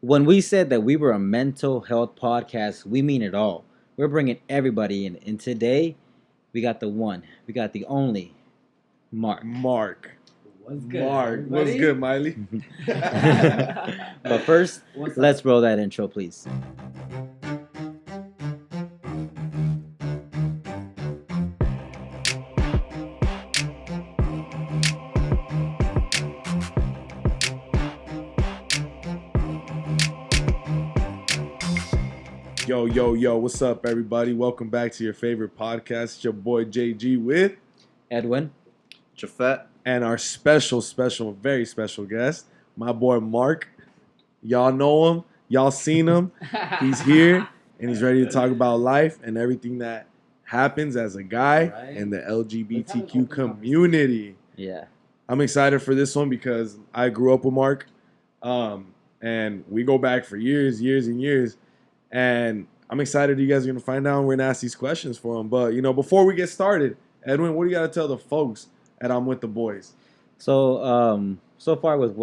When we said that we were a mental health podcast, we mean it all. We're bringing everybody in. And today, we got the one, we got the only, Mark. What's good, Mark. What's everybody? good, Miley? But first, What's up? let's roll that intro, please. Yo, what's up, everybody? Welcome back to your favorite podcast. It's your boy JG with Edwin. Jafet. and our special, very special guest, my boy Mark. Y'all know him. Y'all seen him. He's here, and he's ready to talk about life and everything that happens as a guy Right. in the LGBTQ community. Yeah. I'm excited for this one because I grew up with Mark, and we go back for years and years. And I'm excited you guys are going to find out, and we're going to ask these questions for him. But, before we get started, Edwin, what do you got to tell the folks at I'm With the Boys? So, so far with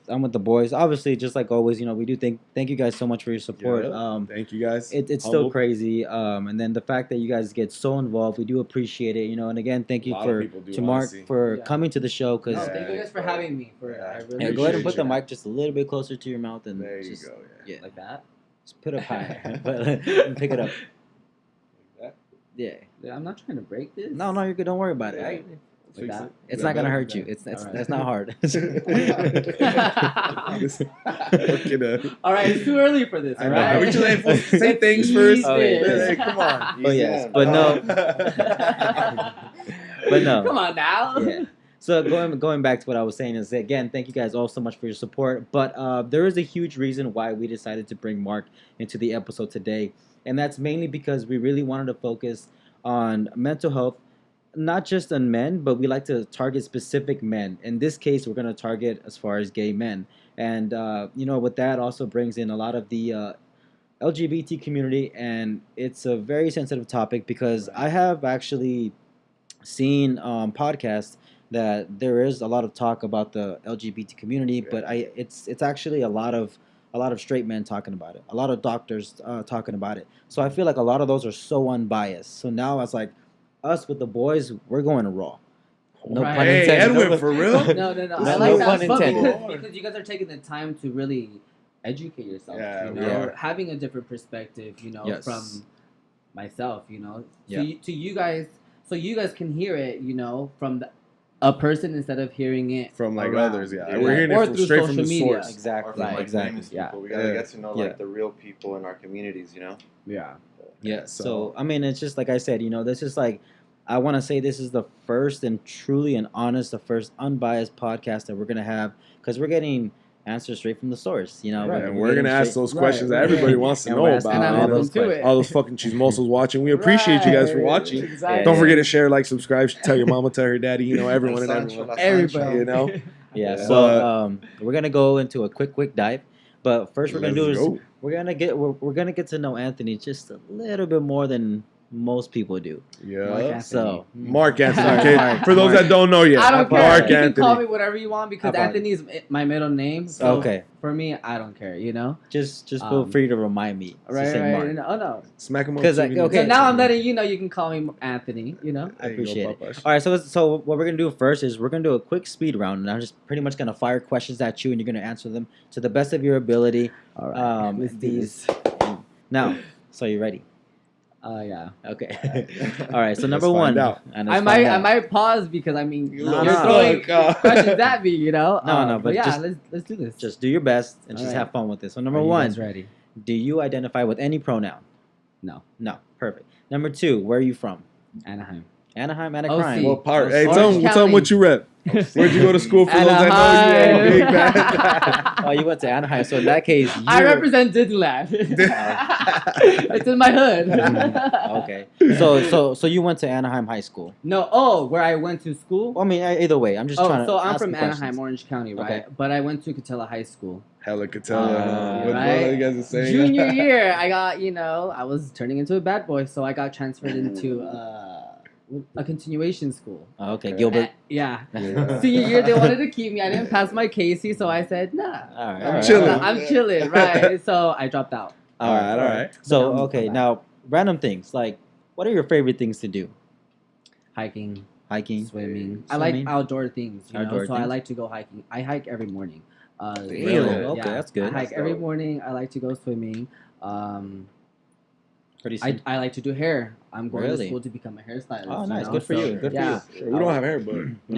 I'm with the boys. Obviously, just like always, we do thank you guys so much for your support. Yeah, thank you, guys. It's Humble. still crazy. And then the fact that you guys get so involved, we do appreciate it. And again, thank you A lot of people do, to Mark honestly. for Yeah. coming to the show. Cause No, thank you guys for having me. I really go ahead and appreciate put the you. mic just a little bit closer to your mouth and There you just go, yeah, like that. just put it higher, but pick it up. Yeah. Yeah, I'm not trying to break this. No, you're good. Don't worry about it. Yeah. Like Fix that. it. It's Is not that gonna better? hurt you. It's Alright. that's not hard. Fucking, All right, it's too early for this. I All know. right. We just ain't supposed to say things first. Oh, yeah. Hey, come on. But yes, but no. But no. Come on now. Yeah. So going back to what I was saying is, again, thank you guys all so much for your support. But there is a huge reason why we decided to bring Mark into the episode today, and that's mainly because we really wanted to focus on mental health, not just on men, but we like to target specific men. In this case, we're going to target as far as gay men, and with that also brings in a lot of the LGBT community, and it's a very sensitive topic because I have actually seen podcasts that there is a lot of talk about the LGBT community, but it's actually a lot of straight men talking about it, a lot of doctors talking about it. So I feel like a lot of those are so unbiased. So now it's like us with the boys, we're going raw. No Right. pun Hey, intended. Edwin, for real? No. No I like pun that but intended. because you guys are taking the time to really educate yourself. Yeah, we are. Having a different perspective, Yes. from myself, Yeah. to you guys, so you guys can hear it, from a person instead of hearing it From like around. others, yeah. Yeah. We're hearing Or it from, through straight from the social media. source. Or Exactly. from like Exactly. famous Yeah. people. We gotta Yeah. get to know Yeah. like the real people in our communities, you know? Yeah. Yeah. So- So I mean, it's just like I said, this is like, I want to say this is the first and truly and honest, the first unbiased podcast that we're gonna have, because we're getting answers straight from the source. Right. And we're going to ask those questions that right. everybody wants to And know we're asking And I'm about. open those to it. All those fucking chismosos watching. We appreciate you guys for Right. watching. Exactly. Don't forget to share, like, subscribe, tell your mama, tell her daddy, everyone and Sancho, everyone. La Everybody. Sancho. You know? Yeah. Yeah. So But- we're gonna go into a quick dive, but first we're gonna Let's do is go. we're gonna get to know Anthony just a little bit more than most people do. Yeah. So Mark Anthony, Sorry, okay? Mark. For those that don't know yet. I don't care. Mark You can Anthony. call me whatever you want because I Anthony is my middle name. So Okay. For me, I don't care. just feel free to remind me to Right. say Mark. Oh no. Smack him up. 'Cause, like, TV. okay. So now I'm letting you know you can call me Anthony. There I you go, appreciate it. Papash. All right, so what we're gonna do first is we're gonna do a quick speed round, and I'm just pretty much gonna fire questions at you, and you're gonna answer them to the best of your ability. All right. Let's do These now. So you ready? Yeah. Okay. All right. So Let's number find one, out. and let's I find might out. pause because you're No, throwing no. questions at me. No, but But yeah, just- let's do this. Just do your best and All just right. have fun with this. So number Are you one, guys ready? do you identify with any pronoun? No. No. Perfect. Number two, where are you from? Anaheim. Anaheim, OC. Anaheim. What part? Orange Hey, tell them County. what you rep. Where'd you go to school for those that know you? Big man. Oh, you went to Anaheim. So in that case, you I represent Disneyland. It's in my hood. Okay. So you went to Anaheim High School. No. Oh, where I went to school. Well, I mean, either way, I'm just trying to. So I'm ask from the Anaheim, questions. Orange County, right? Okay. But I went to Catella High School. Hella Catella. What right. you guys are saying? Junior year, I got I was turning into a bad boy, so I got transferred into a continuation school. Oh, okay, Okay. Gilbert. Yeah. Yeah. Senior year, they wanted to keep me. I didn't pass my Casey, so I said, nah. All right, I'm all right, chilling. all right. I'm chilling, right? So I dropped out. All right, all All right. right. So, But okay, I'm now random things like, what are your favorite things to do? Hiking, Hiking. swimming. I Swimming. like outdoor things, Outdoor so I things? like to go hiking. I hike every morning. Really? Okay, that's good. I hike That's every dope. morning. I like to go swimming. Pretty soon. I like to do hair. I'm going Really? to school to become a hairstylist. Oh, you nice. know, Good for so- you. Good yeah. for you. Sure, we don't have hair, but Right. we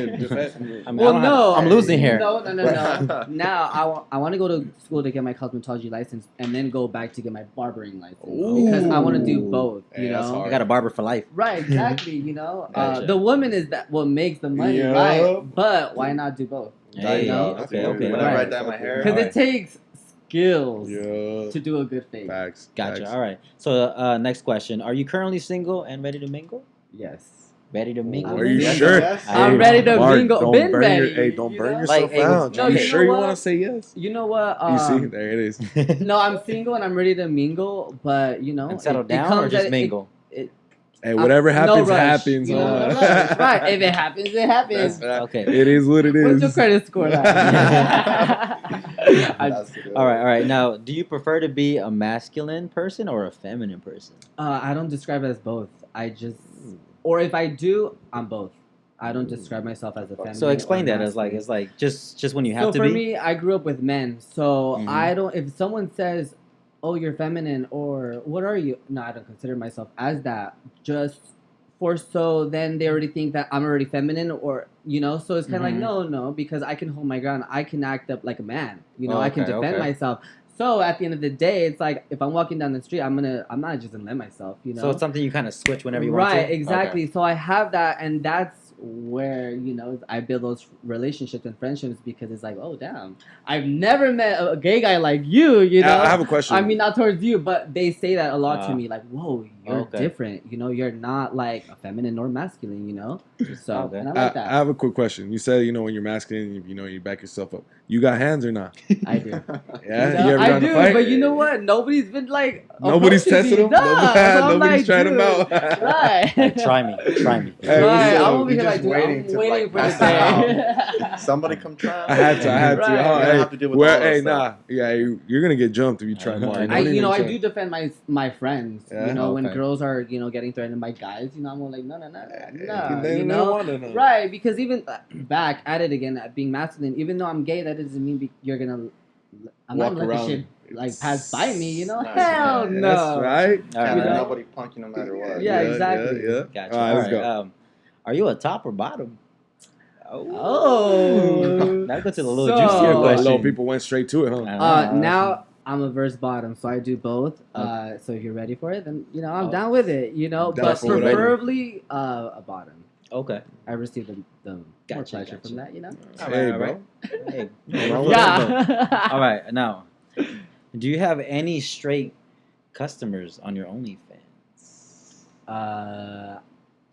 did. Jafet. I mean, I Well, don't no, I'm losing hair. No. Now I want to go to school to get my cosmetology license and then go back to get my barbering license because I want to do Ooh. both. Hey, You that's know, I hard. got a barber for life. right? Exactly. Gotcha. The woman is that what makes the money, Yup. right? But why not do both? Hey, You know? okay, okay. Whenever I Right. dye my hair, Because Alright. it takes skills Yeah. to do a good face. Facts. Gotcha. Facts. All right. So, next question: are you currently single and ready to mingle? Yes. Ready to mingle? Are you Yes, sure? yes. I'm ready to Mark, mingle. don't Been burn ready. Hey, don't you burn know? yourself Like, hey, out. no, Are you you sure know you what? want to say yes? You know what? You see, there it is. No, I'm single and I'm ready to mingle, but and settle it down or comes just at- mingle? Hey, whatever no happens, rush, happens. You know, huh? no rush. Right. If it happens, it happens. That's Okay. It is what it What's your is. credit score like? That's good. All right, all right. Now, do you prefer to be a masculine person or a feminine person? I don't describe it as both. I just, or if I do, I'm both. I don't describe myself as a feminine. So explain or that as like masculine. it's like just when you have So to for be. me, I grew up with men, so Mhm. I don't. If someone says, "Oh, you're feminine," or "What are you?" No, I don't consider myself as that. Just for so then they already think that I'm already feminine, or So it's kind of Mhm. like no, because I can hold my ground. I can act up like a man. Oh, I can okay, defend okay. myself. So at the end of the day, it's like if I'm walking down the street, I'm not just gonna let myself. So it's something you kind of switch whenever you want to. Right, exactly. So I have that, and that's where I build those relationships and friendships because it's like, oh damn, I've never met a gay guy like you. I have a question. I mean, not towards you, but they say that a lot to Uh, me. Like, whoa, you're okay. different. You're not like a feminine or masculine. So Okay. and I I like that. have a quick question. You said, when you're masculine, you back yourself up. You got hands or not? I do. Yeah? You ever I gotten do, to fight? but you know what? Nobody's been like Nobody's approaching testing me. them? Nah, so I'm Nobody's like, trying them dude, out. Right. Like, try me. Hey, Right, what's up? I'm over You're here like, just dude, waiting I'm to, waiting like, for the pass day. Somebody come try. I had to. Right. Huh? You're gonna Hey, have to deal with all that hey, stuff. nah. Yeah, you're gonna get jumped if you try Mark. I Don't I even I try. do defend my friends. Yeah? When Okay. girls are getting threatened by guys, I'm like no, They don't want to know. right? Because even back at it again, at being masculine, even though I'm gay, that doesn't mean you're gonna. I'm Walk not gonna let around. this shit like pass by me. Nice. Hell Yeah, no. That's right. All Can't right. let know? nobody punk you no matter what. Yeah, exactly. Yeah. Gotcha. All right, let's go. Are you a top or bottom? Oh. Now go to the little So- juicier question. Low people went straight to it, huh? Now I'm a verse bottom, so I do both. So if you're ready for it, then I'm down with it. down But for whatever. preferably a bottom. Okay. I received the more Gotcha, pleasure gotcha. from that. Hey, all bro. right. Hey, Yeah. All right. Now, do you have any straight customers on your OnlyFans?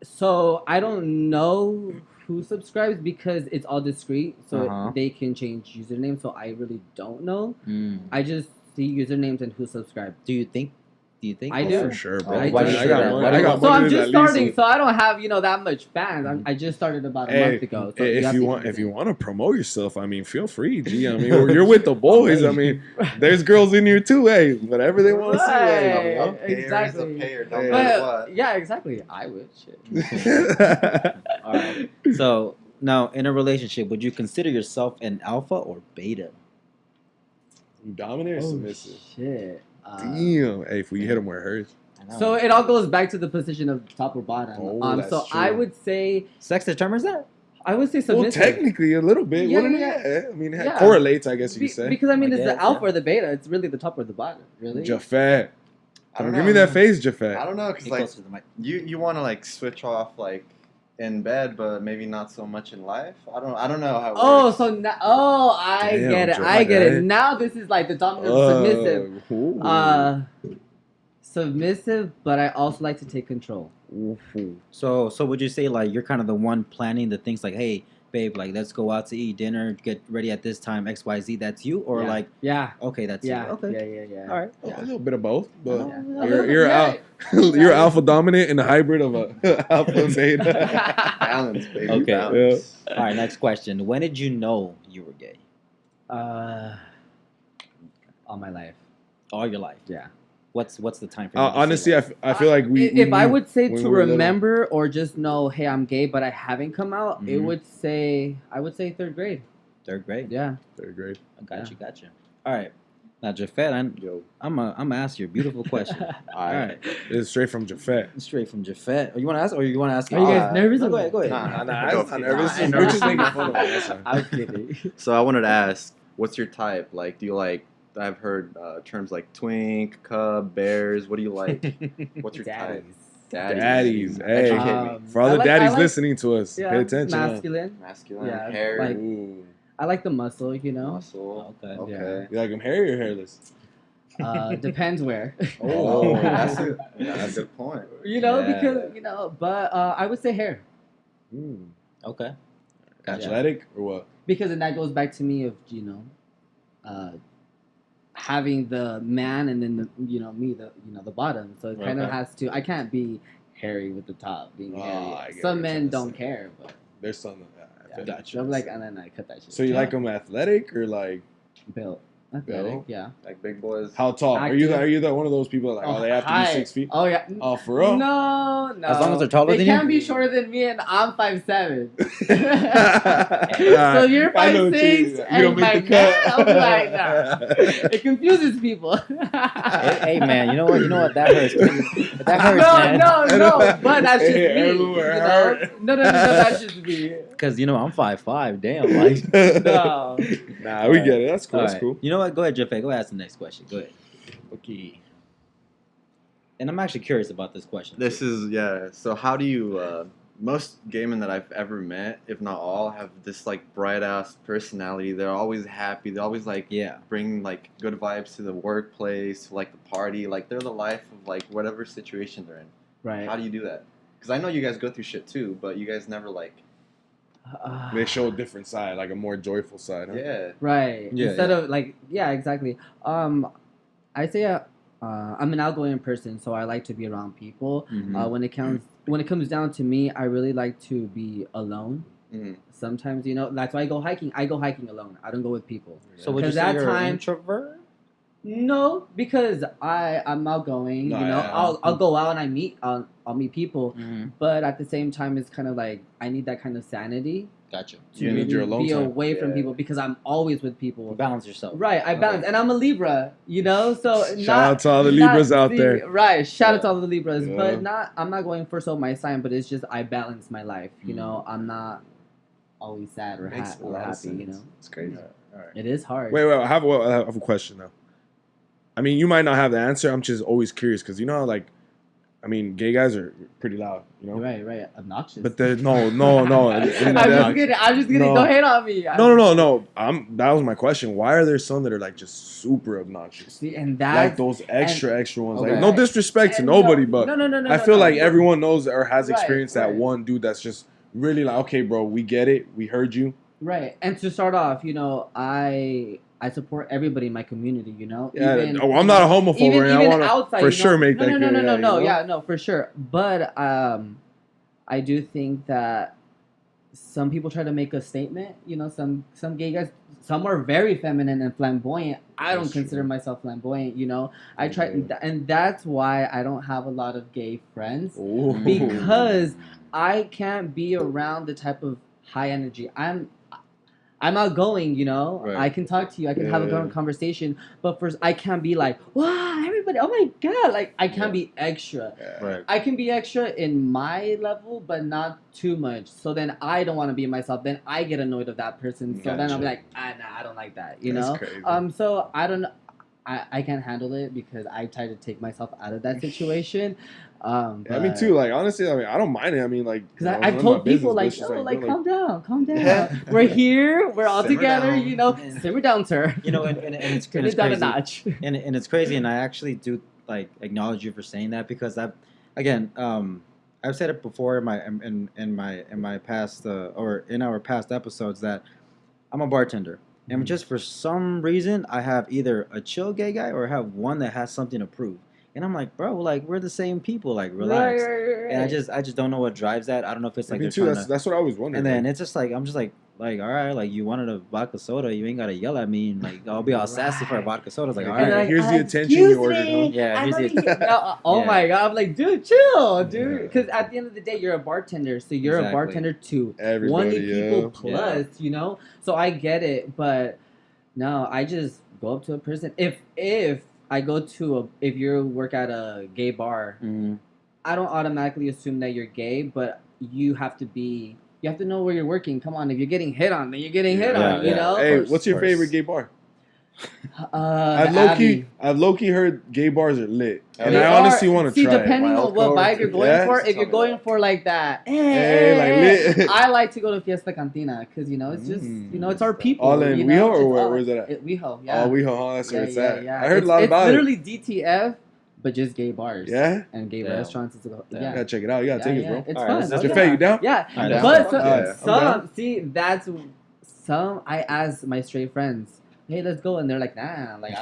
So I don't know who subscribes because it's all discreet, so Uh-huh. they can change usernames. So I really don't know. Mm. I just see usernames and who subscribed. Do you think? I Oh, do. for sure, bro. I Why do you I say got that? money. Why do I you- got So money I'm at just least. starting, so I don't have that much fans. I just started about a Hey, month ago. So if have you to want, give if it you in. want to promote yourself, I mean, feel free, G. I mean, you're with the boys. I mean, there's girls in here too. Hey, whatever they want to see. Hey, Right. A payer is Exactly. a payer, no But- matter what. Yeah, exactly. I would. Shit. All right. So now, in a relationship, would you consider yourself an alpha or beta? Dominant or Oh submissive? shit. Damn. Hey, if we hit him where it hurts. I know. So it all goes back to the position of top or bottom. Oh, that's so true. I would say sex determines that. Well, submissive. technically, a little bit. Yeah, Wouldn't yeah, it? I mean, it Yeah. correlates, I guess you could say. Because I mean, I it's guess, the alpha yeah. or the beta. It's really the top or the bottom. Really. Jafet. I don't Give know. me that face, I Jafet. don't know, cause Get like close to the mic. you want to like switch off like in bed, but maybe not so much in life. I don't know how. It Oh, works. so now, I Damn, get it. Joe, I get okay. it. Now this is like the dominant submissive. Ooh. Submissive, but I also like to take control. Ooh. So would you say like you're kind of the one planning the things like, hey, babe, like let's go out to eat dinner, get ready at this time, XYZ, that's you, or Yeah. like, Yeah. okay, that's Yeah. you. Okay. Yeah. All right. A little bit of both, but Yeah. you're alpha dominant and a hybrid of a alpha and beta. Balance, baby. Okay. Balance. All right, next question. When did you know you were gay? All my life. All your life. Yeah. What's the time frame? Honestly, I feel like we. If I knew would say when to we were little. remember or just know, hey, I'm gay, but I haven't come out, Mhm. I would say third grade. Third grade. Yeah. Third grade. I got you. All right. Now, Jafet, I'm gonna ask you a beautiful question. All right. It's straight from Jafet. Straight from Jafet. You want to ask, or you want to ask? Are you guys nervous? No, go ahead. Go ahead. Nah, I'm not nervous. Nah, We're just nah. making fun of it. That's all. I'm kidding. So I wanted to ask, what's your type? Like, do you like? I've heard terms like twink, cub, bears. What do you like? What's your type? Daddies, hey. Educate me. For all the I like- daddies I like- listening to us, Yeah, pay attention. masculine. Masculine, Yeah, hair, like- Ooh. I like the muscle, you know. muscle. Okay. Okay. You like them hairy or hairless? Depends where. Oh, that's a good point. You know, Yeah. because but I would say hair Okay. Gotcha. Athletic or what? because then that goes back to me of having the man and then the bottom. So it kind of Okay. has to. I can't be hairy with the top being Oh, I hairy. get Some what you're men trying to don't say. care, but There's some. I feel Gotcha. so I'm like, and then I cut that shit. So you like them athletic or like built, athletic, Built? yeah. Like big boys. how tall? Active. Are you the one of those people that like they have to high. be 6 feet? Oh yeah. Oh, for real? No. As long as they're taller they than you? can't be shorter than me, and I'm 5'7". Nah, So you're I know what 5'6", you don't and make my the cut. man, I'm like, nah. It confuses people. Hey, man, you know what? That hurts. That hurts, man. No, but that's just Hey, me. everywhere You know? hurt. No, that's just me. Because I'm 5'5". Damn, like. No. Nah, we get it. That's cool. All That's right. cool. You know what? Go ahead, Jafet. Go ask the next question. Go ahead. Okay. And I'm actually curious about this question. This is So how do you? Most gay men that I've ever met, if not all, have this like bright ass personality. They're always happy. They always like bring like good vibes to the workplace, to, like the party. Like they're the life of like whatever situation they're in. Right. How do you do that? Because I know you guys go through shit too, but you guys never like. They show a different side, like a more joyful side. Huh? Yeah. Right. Yeah, Instead yeah. of like, yeah, exactly. I say I'm an outgoing person, so I like to be around people. Mhm. When it comes down to me, I really like to be alone. Mhm. Sometimes, that's why I go hiking. I go hiking alone. I don't go with people. So would you 'Cause say that you're an time- introvert? No, because I'm outgoing. No, You know, yeah. I'll go out and I'll meet people. Mm-hmm. But at the same time, it's kind of like I need that kind of sanity Gotcha. to You need really your alone be time. away from Yeah. people because I'm always with people. Balance yourself. Right, I balance, and I'm a Libra, so Shout out to all the Libras out there. Right, shout out to Yeah. all the Libras, Yeah. but I'm not going for my sign, but it's just I balance my life. Mm. I'm not always sad or, Makes a or lot of happy. sense. It's crazy. All right. It is hard. Wait, I have a question now. I mean, you might not have the answer. I'm just always curious because gay guys are pretty loud, Right, obnoxious. But no. I'm just kidding. No. Don't hate on me. No. That was my question. Why are there some that are like just super obnoxious? See, and Like that's those extra ones. Okay. Like no disrespect to and nobody, no, but no, I feel no. like everyone knows or has Right, experienced that right. one dude that's just really like, okay, bro, we get it, we heard you. Right, and to start off, I support everybody in my community. Yeah, Even, I'm not a homophobe, even, and I even want outside, for sure make that no, clear. no, for sure. But I do think that some people try to make a statement. Some gay guys, some are very feminine and flamboyant. I don't That's consider true. myself flamboyant. I try, Yeah. and that's why I don't have a lot of gay friends Ooh. because I can't be around the type of high energy. I'm outgoing, Right. I can talk to you, I can have a Yeah. good conversation, but first I can't be like, wow, everybody, oh my god, like I can't be extra. Yeah. Right. I can be extra in my level, but not too much. So then I don't want to be myself. Then I get annoyed of that person. So then I'll be like, nah, I don't like that. That's crazy. So I don't. I can't handle it because I try to take myself out of that situation. Yeah, me too. Like honestly, I don't mind it. Because I've told people like, calm down. Yeah. We're here. We're all Simmer together. down. Simmer down, sir. And it's Turn it's it down a crazy. notch. And it's crazy, and I actually do like acknowledge you for saying that because I've said it before in my past or in our past episodes that I'm a bartender. And just for some reason, I have either a chill gay guy or I have one that has something to prove. And I'm like, bro, like we're the same people. Like relax. Right. And I just don't know what drives that. I don't know if it's like Me they're too. trying That's what I always wondered. and then it's just like I'm just like all right, like you wanted a vodka soda, you ain't gotta yell at me and like I'll be all sassy for a vodka soda. It's like all And right, here's the attention you ordered, huh? Yeah, here's the- Oh Yeah. my god! I'm like, dude, chill, dude. Yeah. Because at the end of the day, you're a bartender, so you're a Exactly. bartender to Everybody, 20 people yeah. plus, you know. So I get it, but no, I just go up to a person. If I go to if you work at a gay bar, Mhm. I don't automatically assume that you're gay, but you have to know where you're working. Come on, if you're getting hit on, then you're getting hit Yeah, on, you yeah. know. Hey, course, what's your of course. favorite gay bar? The I've low key heard gay bars are lit, and They I are- honestly want to see, try. depending My on old what vibe coworker- you're going Yeah? for. If Tell you're me going that. for like that, Like lit. I like to go to Fiesta Cantina because it's just it's our people. All in you WeHo know? or It's where- all- where's it at? WeHo, yeah. Oh, WeHo, that's where it's at. Yeah. I heard a lot about it's it. literally DTF, but just gay bars. Yeah? And gay Damn. restaurants. You Yeah. gotta check it out. You gotta take it, bro. It's All right, fun. let's just- Jaffe, you down? Yeah, I'm down. but Yeah, I'm down. some I ask my straight friends, hey, let's go, and they're like, nah, like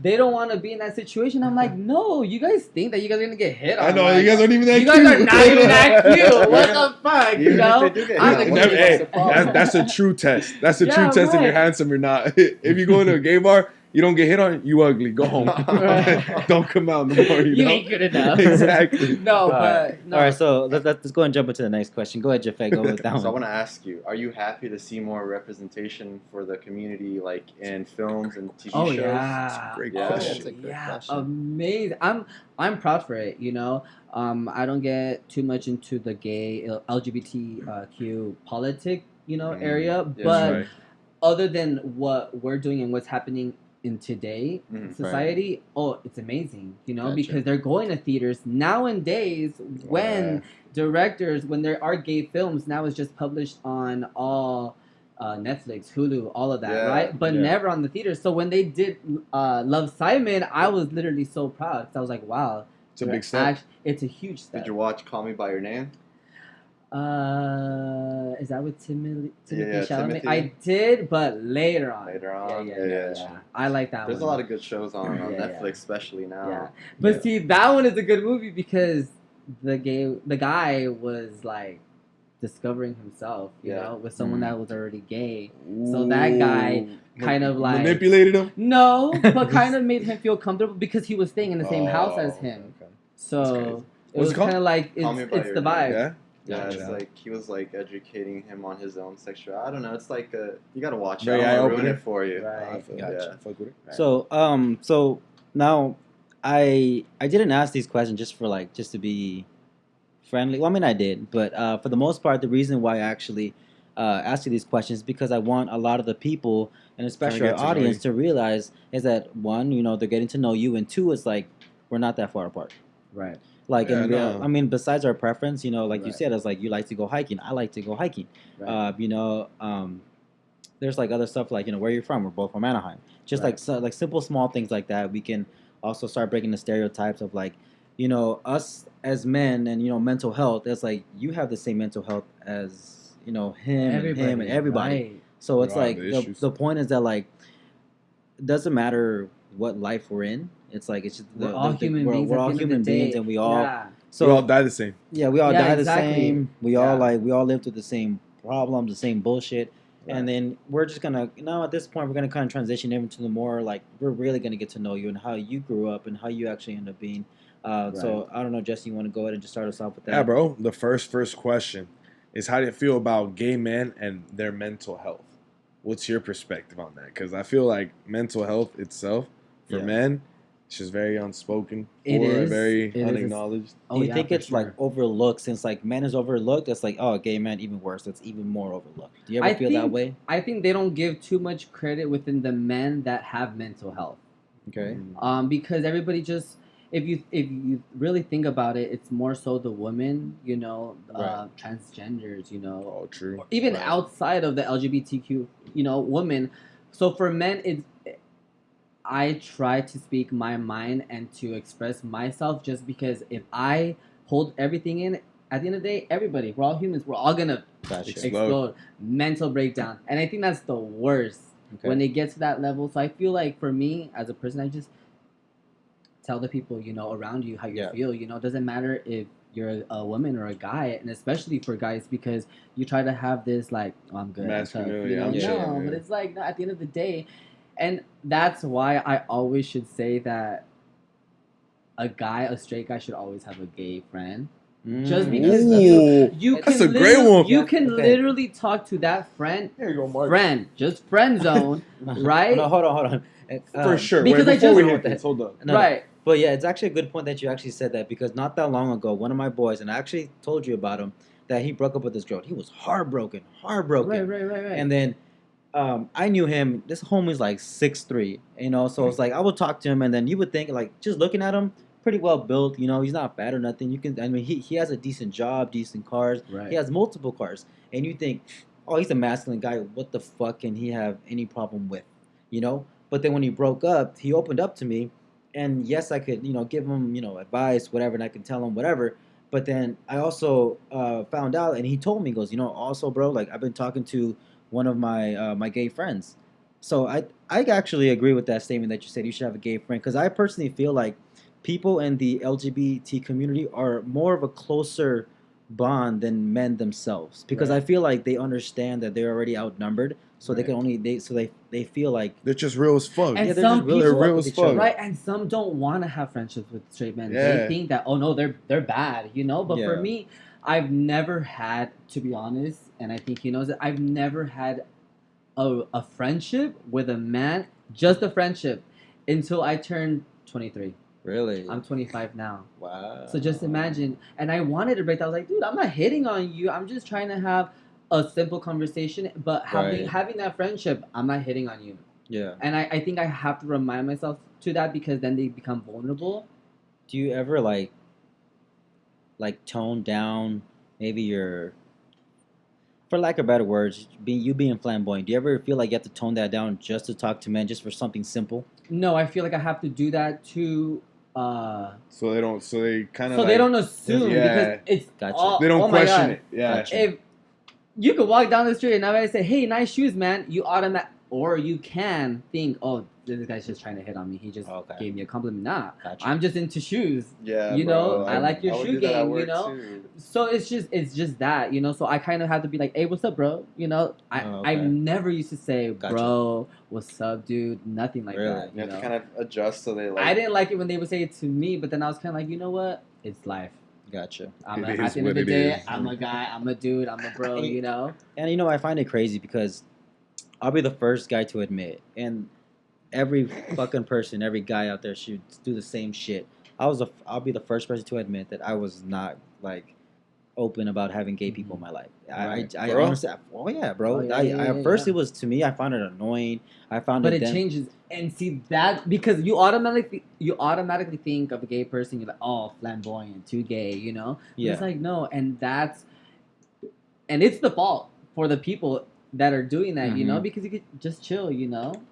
they don't want to be in that situation. I'm like, no, you guys think that you guys are gonna get hit on? I know, like, you guys aren't even that you cute. guys are not even that cute. What the fuck, you Even know? if they do get I'm hit the on, cute what's Hey, the problem? that's a true test. That's a Yeah, true test if you're right. handsome or not. If you go into a gay bar, you don't get hit on, you ugly. Go home. Right. Don't come out no more. You You know? ain't good enough. Exactly. No, All but right. no. All right, so let's go and jump into the next question. Go ahead, Jaffe. Go with that So I one. want to ask you: are you happy to see more representation for the community, like in films and TV Oh shows? yeah, great Yeah, question. that's a good yeah, question. amazing. I'm proud for it. You know, I don't get too much into the gay LGBTQ politic, area, yes, but Right. other than what we're doing and what's happening in today Mhm, society, it's amazing. Gotcha. Because they're going to theaters nowadays. When directors, when there are gay films, now it's just published on all Netflix, Hulu, all of that, Yeah, right? But yeah. never on the theaters. So when they did Love Simon, I was literally so proud because I was like, wow, It's a they're big step. it's a huge step. Did you watch Call Me by Your Name? Is that with Timothy Yeah, Chalamet? Timothy. I did, but later on. Later on, Yeah. I like that There's one. a lot of good shows on Yeah, Netflix, yeah. especially now. Yeah. But Yeah. see, that one is a good movie because the guy was like discovering himself, you Yeah. know, with someone Mm. that was already gay. So that guy Ooh. kind of like manipulated him. No, but kind of made him feel comfortable because he was staying in the same house as Oh, him. okay. So crazy. it What's was it called? kind of like Call Me by it's Your the Name. vibe. Yeah. Yeah, it's Gotcha. like he was like educating him on his own sexual. I don't know. It's like you gotta watch it. Very I don't wanna ruin eye-opener. it for you. Right. I feel Gotcha. yeah. Fuck with it. So now I didn't ask these questions just to be friendly. Well, I mean I did, but for the most part, the reason why I actually asked you these questions is because I want a lot of the people and especially Kinda our get to know audience you. to realize is that one, they're getting to know you, and two, it's like we're not that far apart. Right. Like, Yeah, and no. I mean, besides our preference, like you Right. said, it's like you like to go hiking. I like to go hiking. Right. There's like other stuff like where you're from. We're both from Anaheim. Just Right. like simple small things like that. We can also start breaking the stereotypes of like, us as men and mental health. It's like you have the same mental health as him and him and everybody. Right. So We it's all have like the the issues. point is that like it doesn't matter what life we're in. It's like it's just We're all human beings. We're at all the end of human the beings, day. and we all Yeah. so we all die the same. yeah, we all Yeah, die the exactly. same. We Yeah. all live through the same problems, the same bullshit. Right. And then we're just gonna at this point we're gonna kind of transition into the more like we're really gonna get to know you and how you grew up and how you actually end up being. So I don't know, Jesse, you want to go ahead and just start us off with that? Yeah, bro. The first question is how do you feel about gay men and their mental health? What's your perspective on that? Because I feel like mental health itself for Yeah. men, it's just very unspoken It or is. very It is. unacknowledged. Oh, Do you yeah, think for it's like sure. overlooked since like men is overlooked? It's like gay man even worse. It's even more overlooked. Do you ever I feel that think- way? I think they don't give too much credit within the men that have mental health. Okay. Because everybody just if you really think about it, it's more so the women, Right. transgenders, Oh, true. or even Right. outside of the LGBTQ, women. So for men, I try to speak my mind and to express myself just because if I hold everything in. At the end of the day, everybody, we're all humans. We're all gonna Gotcha. explode. Mental breakdown, and I think that's the worst when it gets to that level. So I feel like for me as a person, I just tell the people around you how you feel. It doesn't matter if you're a woman or a guy, and especially for guys, because you try to have this like, oh, I'm good, I'm tough, no, but it's like, no, at the end of the day, and that's why I always should say that a straight guy should always have a gay friend. Just because that's a great one. You can literally talk to that friend. Here you go, Mark. Just friend zone, right? No, hold on. For sure. Because hold up. No, right. But yeah, it's actually a good point that you actually said that, because not that long ago, one of my boys, and I actually told you about him, that he broke up with this girl. He was heartbroken. Right. And then I knew him. This homie's like 6'3", so it's like I would talk to him, and then you would think, like, just looking at him, pretty well built, he's not fat or nothing. He has a decent job, decent cars. Right. He has multiple cars, and you think, oh, he's a masculine guy. What the fuck can he have any problem with, But then when he broke up, he opened up to me, and yes, I could, give him, advice, whatever, and I can tell him whatever. But then I also found out, and he told me, he goes, also, bro, like, I've been talking to one of my my gay friends. So I actually agree with that statement that you said you should have a gay friend, because I personally feel like people in the LGBT community are more of a closer bond than men themselves, because I feel like they understand that they're already outnumbered, so they can only they feel like they're just real as fuck. And they're some just really people, real as fuck. right? And some don't want to have friendships with straight men. Yeah. They think that, oh no, they're bad, But for me, I've never had, to be honest, and I think he knows it, I've never had a friendship with a man, just a friendship, until I turned 23. Really? I'm 25 now. Wow. So just imagine. And I wanted to break that. I was like, dude, I'm not hitting on you. I'm just trying to have a simple conversation. But having that friendship, I'm not hitting on you. Yeah. And I think I have to remind myself to that, because then they become vulnerable. Do you ever like tone down maybe your, for lack of better words, being flamboyant? Do you ever feel like you have to tone that down just to talk to men, just for something simple? No, I feel like I have to do that to. So they don't. So they kind of. So they don't assume, because it's. Gotcha. They don't question it. Yeah. Gotcha. If you could walk down the street and I say, "Hey, nice shoes, man," you or you can think, "Oh, this guy's just trying to hit on me. He just gave me a compliment." Nah, Gotcha. I'm just into shoes. Yeah, bro, I like your shoe game. Too. So it's just that, So I kind of have to be like, "Hey, what's up, bro?" I never used to say, "Bro, what's up, dude?" Nothing like that. You have to kind of adjust so they like. I didn't like it when they would say it to me, but then I was kind of like, you know what? It's life. Gotcha. At the end of the day, I'm a guy, I'm a dude, I'm a bro, And I find it crazy, because I'll be the first guy to admit, and every fucking person, every guy out there should do the same shit. I'll be the first person to admit that I was not like open about having gay people in my life. I honestly, oh yeah, bro. At first it was, to me, I found it annoying. But it changes, and see that, because you automatically think of a gay person, you're like, oh, flamboyant, too gay, But it's like, no, and it's the fault for the people that are doing that, because you could just chill,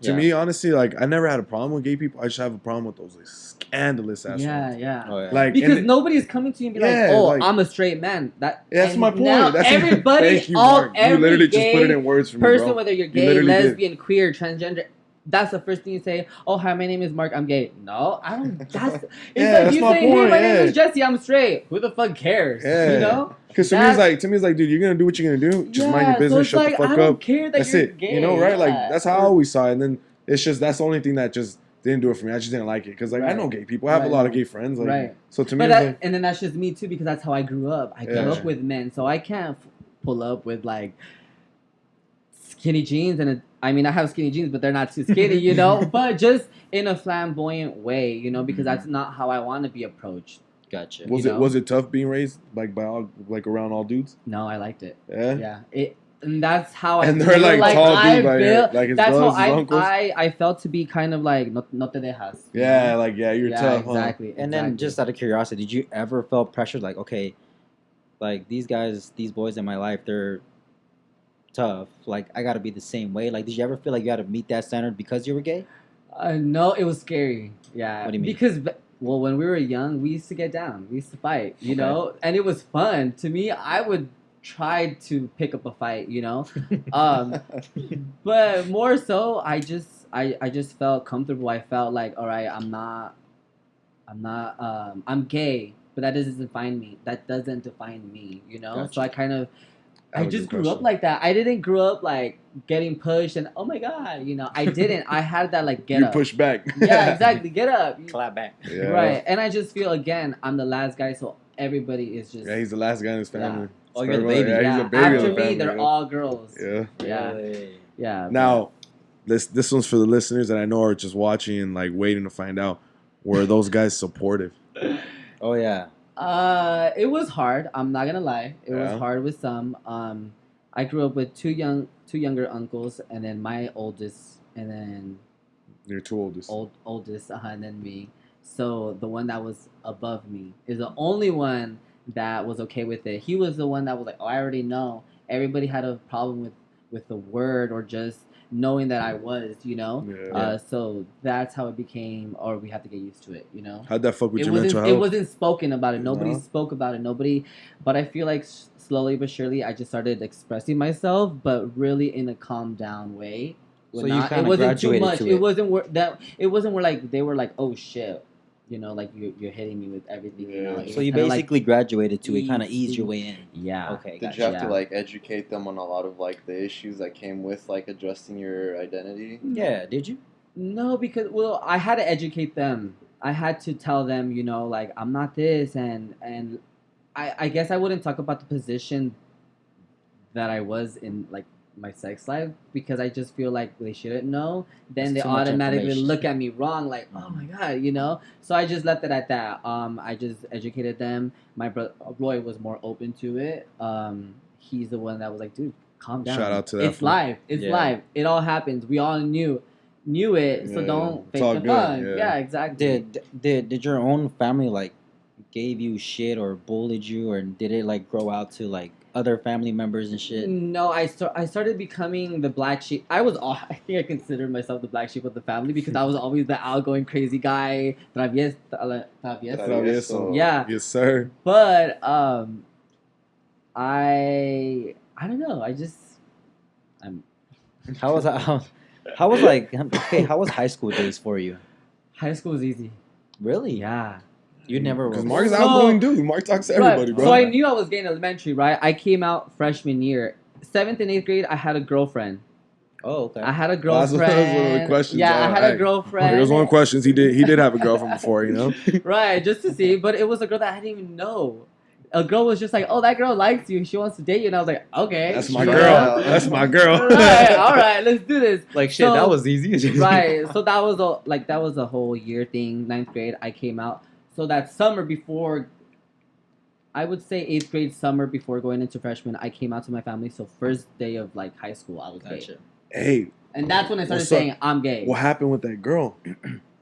To me, honestly, like, I never had a problem with gay people. I just have a problem with those like scandalous ass ones. Yeah. Oh, yeah. Like, because nobody's coming to you and be like, oh, like, I'm a straight man. That's my point. Now that's everybody, you, you literally just put it in words for me, person, bro. whether you're gay, lesbian, queer, transgender, that's the first thing you say. Oh, hi, my name is Mark. I'm gay. No, I don't. It's like you saying, hey, my name is Jesse. I'm straight. Who the fuck cares? Because to me, it's like, dude, you're gonna do what you're gonna do. Just mind your business. Shut the fuck up. I don't care that that's you're it. gay. Right? Like, that's how I always saw it. And then it's just, that's the only thing that just didn't do it for me. I just didn't like it, because like I know gay people. I have a lot of gay friends. Like, so to me, and then that's just me too, because that's how I grew up. I grew up with men, so I can't pull up with like skinny jeans I have skinny jeans, but they're not too skinny, but just in a flamboyant way, because that's not how I want to be approached. Gotcha. Was it tough being raised like by all, like around all dudes? No, I liked it. Yeah. And that's how and they're like tall dudes, like his that's brothers, how his uncles. I felt to be kind of like no te dejas. Yeah, like you're tough. Exactly. And then, just out of curiosity, did you ever felt pressured, like, okay, like these boys in my life, they're tough. Like, I gotta be the same way. Like, did you ever feel like you had to meet that standard because you were gay? No, it was scary. Yeah. What do you mean? Because Well, when we were young, we used to get down. We used to fight, you know, and it was fun. To me, I would try to pick up a fight, you know. Um, but more so, I just felt comfortable. I felt like, all right, I'm gay, but that doesn't define me. That doesn't define me, you know. Gotcha. So I just grew up question. like that. I didn't grow up like getting pushed and oh my god, you know. I didn't. I had that like get you up. push back. Yeah, exactly. Get up. Clap back. Yeah. Right. And I just feel again, I'm the last guy, so everybody is just. Yeah, he's the last guy in his family. Yeah. Oh, you're the baby. Yeah, Yeah. he's a baby After of the me, family, they're yeah. all girls. Yeah. Yeah. Really? Yeah. Now, this one's for the listeners that I know are just watching and like waiting to find out. Were those guys supportive? Oh yeah. It was hard. I'm not gonna lie. It was Yeah. hard with some. I grew up with two younger uncles, and then my oldest, and then Your two oldest. oldest, and then me. So the one that was above me is the only one that was okay with it. He was the one that was like, "Oh, I already know." Everybody had a problem with the word or just knowing that I was, you know. Yeah. So that's how it became, or we have to get used to it, you know. How'd that fuck with It your mental wasn't. health? It wasn't spoken about it. Nobody No? spoke about it. Nobody. But I feel like slowly but surely, I just started expressing myself, but really in a calm down way. So you It kinda wasn't too graduated much. to It it. wasn't that. It wasn't where like they were like, oh shit, you know, like you're hitting me with everything. You know. Yeah. It So was you kinda, like, basically graduated to it, kind of easy. eased your way in. Yeah. Okay. Did Gotcha. you have to Yeah. like educate them on a lot of like the issues that came with like adjusting your identity? Yeah. Did you? No, because well, I had to educate them. I had to tell them, you know, like I'm not this, and I guess I wouldn't talk about the position that I was in, like my sex life, because I just feel like they shouldn't know. Then It's they too much automatically information. look at me wrong, like, oh my god, you know. So I just left it at that. I just educated them. My brother Roy was more open to it. He's the one that was like, dude, calm down. Shout out to that It's fool. live. It's Yeah. live. It all happens. We all knew it. So Yeah, don't it's fake all the good, fun. yeah. Yeah, exactly. Did your own family like gave you shit or bullied you, or did it like grow out to like other family members and shit? No, I started becoming the black sheep. I think I consider myself the black sheep of the family because I was always the outgoing crazy guy. Travieso. Yeah. Yes, sir. But I don't know. I'm How was how was like okay? How was high school days for you? high school was easy. Really? Yeah. You never. Because Mark's So- outgoing dude. Mark talks to everybody, Right. bro. So I knew I was gay in elementary, right? I came out freshman year. 7th and 8th grade, I had a girlfriend. Oh, okay. I had a That was girlfriend. one of the questions. Yeah, I had Hey, a girlfriend. There was one question. He did have a girlfriend before, you know. Right, just to see. But it was a girl that I didn't even know. A girl was just like, "Oh, that girl likes you. She wants to date you." And I was like, "Okay, That's my sure." girl. That's my girl. Right, all right, let's do this. Like shit, So- that was easy. Right, so that was a whole year thing. 9th grade, I came out. So that summer before, I would say 8th grade summer before going into freshman, I came out to my family. So first day of like high school, I was gay, Gotcha. Hey, and that's when I started What's up? saying I'm gay. what happened with that girl?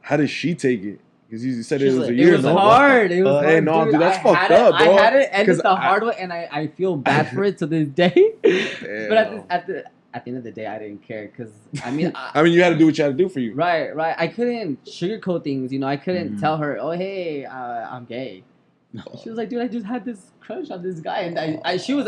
How did she take it? Because you said She's it was like- a year. It was no? hard. It was Hey, hard, no, dude, that's I fucked had it- up, bro. I had it ended 'Cause the hard way, and I feel bad for it to this day. Damn. But at the end of the day, I didn't care because I mean, I mean, you had to do what you had to do for you. right. I couldn't sugarcoat things. You know, I couldn't Mhm. tell her, "Oh, hey, I'm gay." She was like, "Dude, I just had this crush on this guy," and she was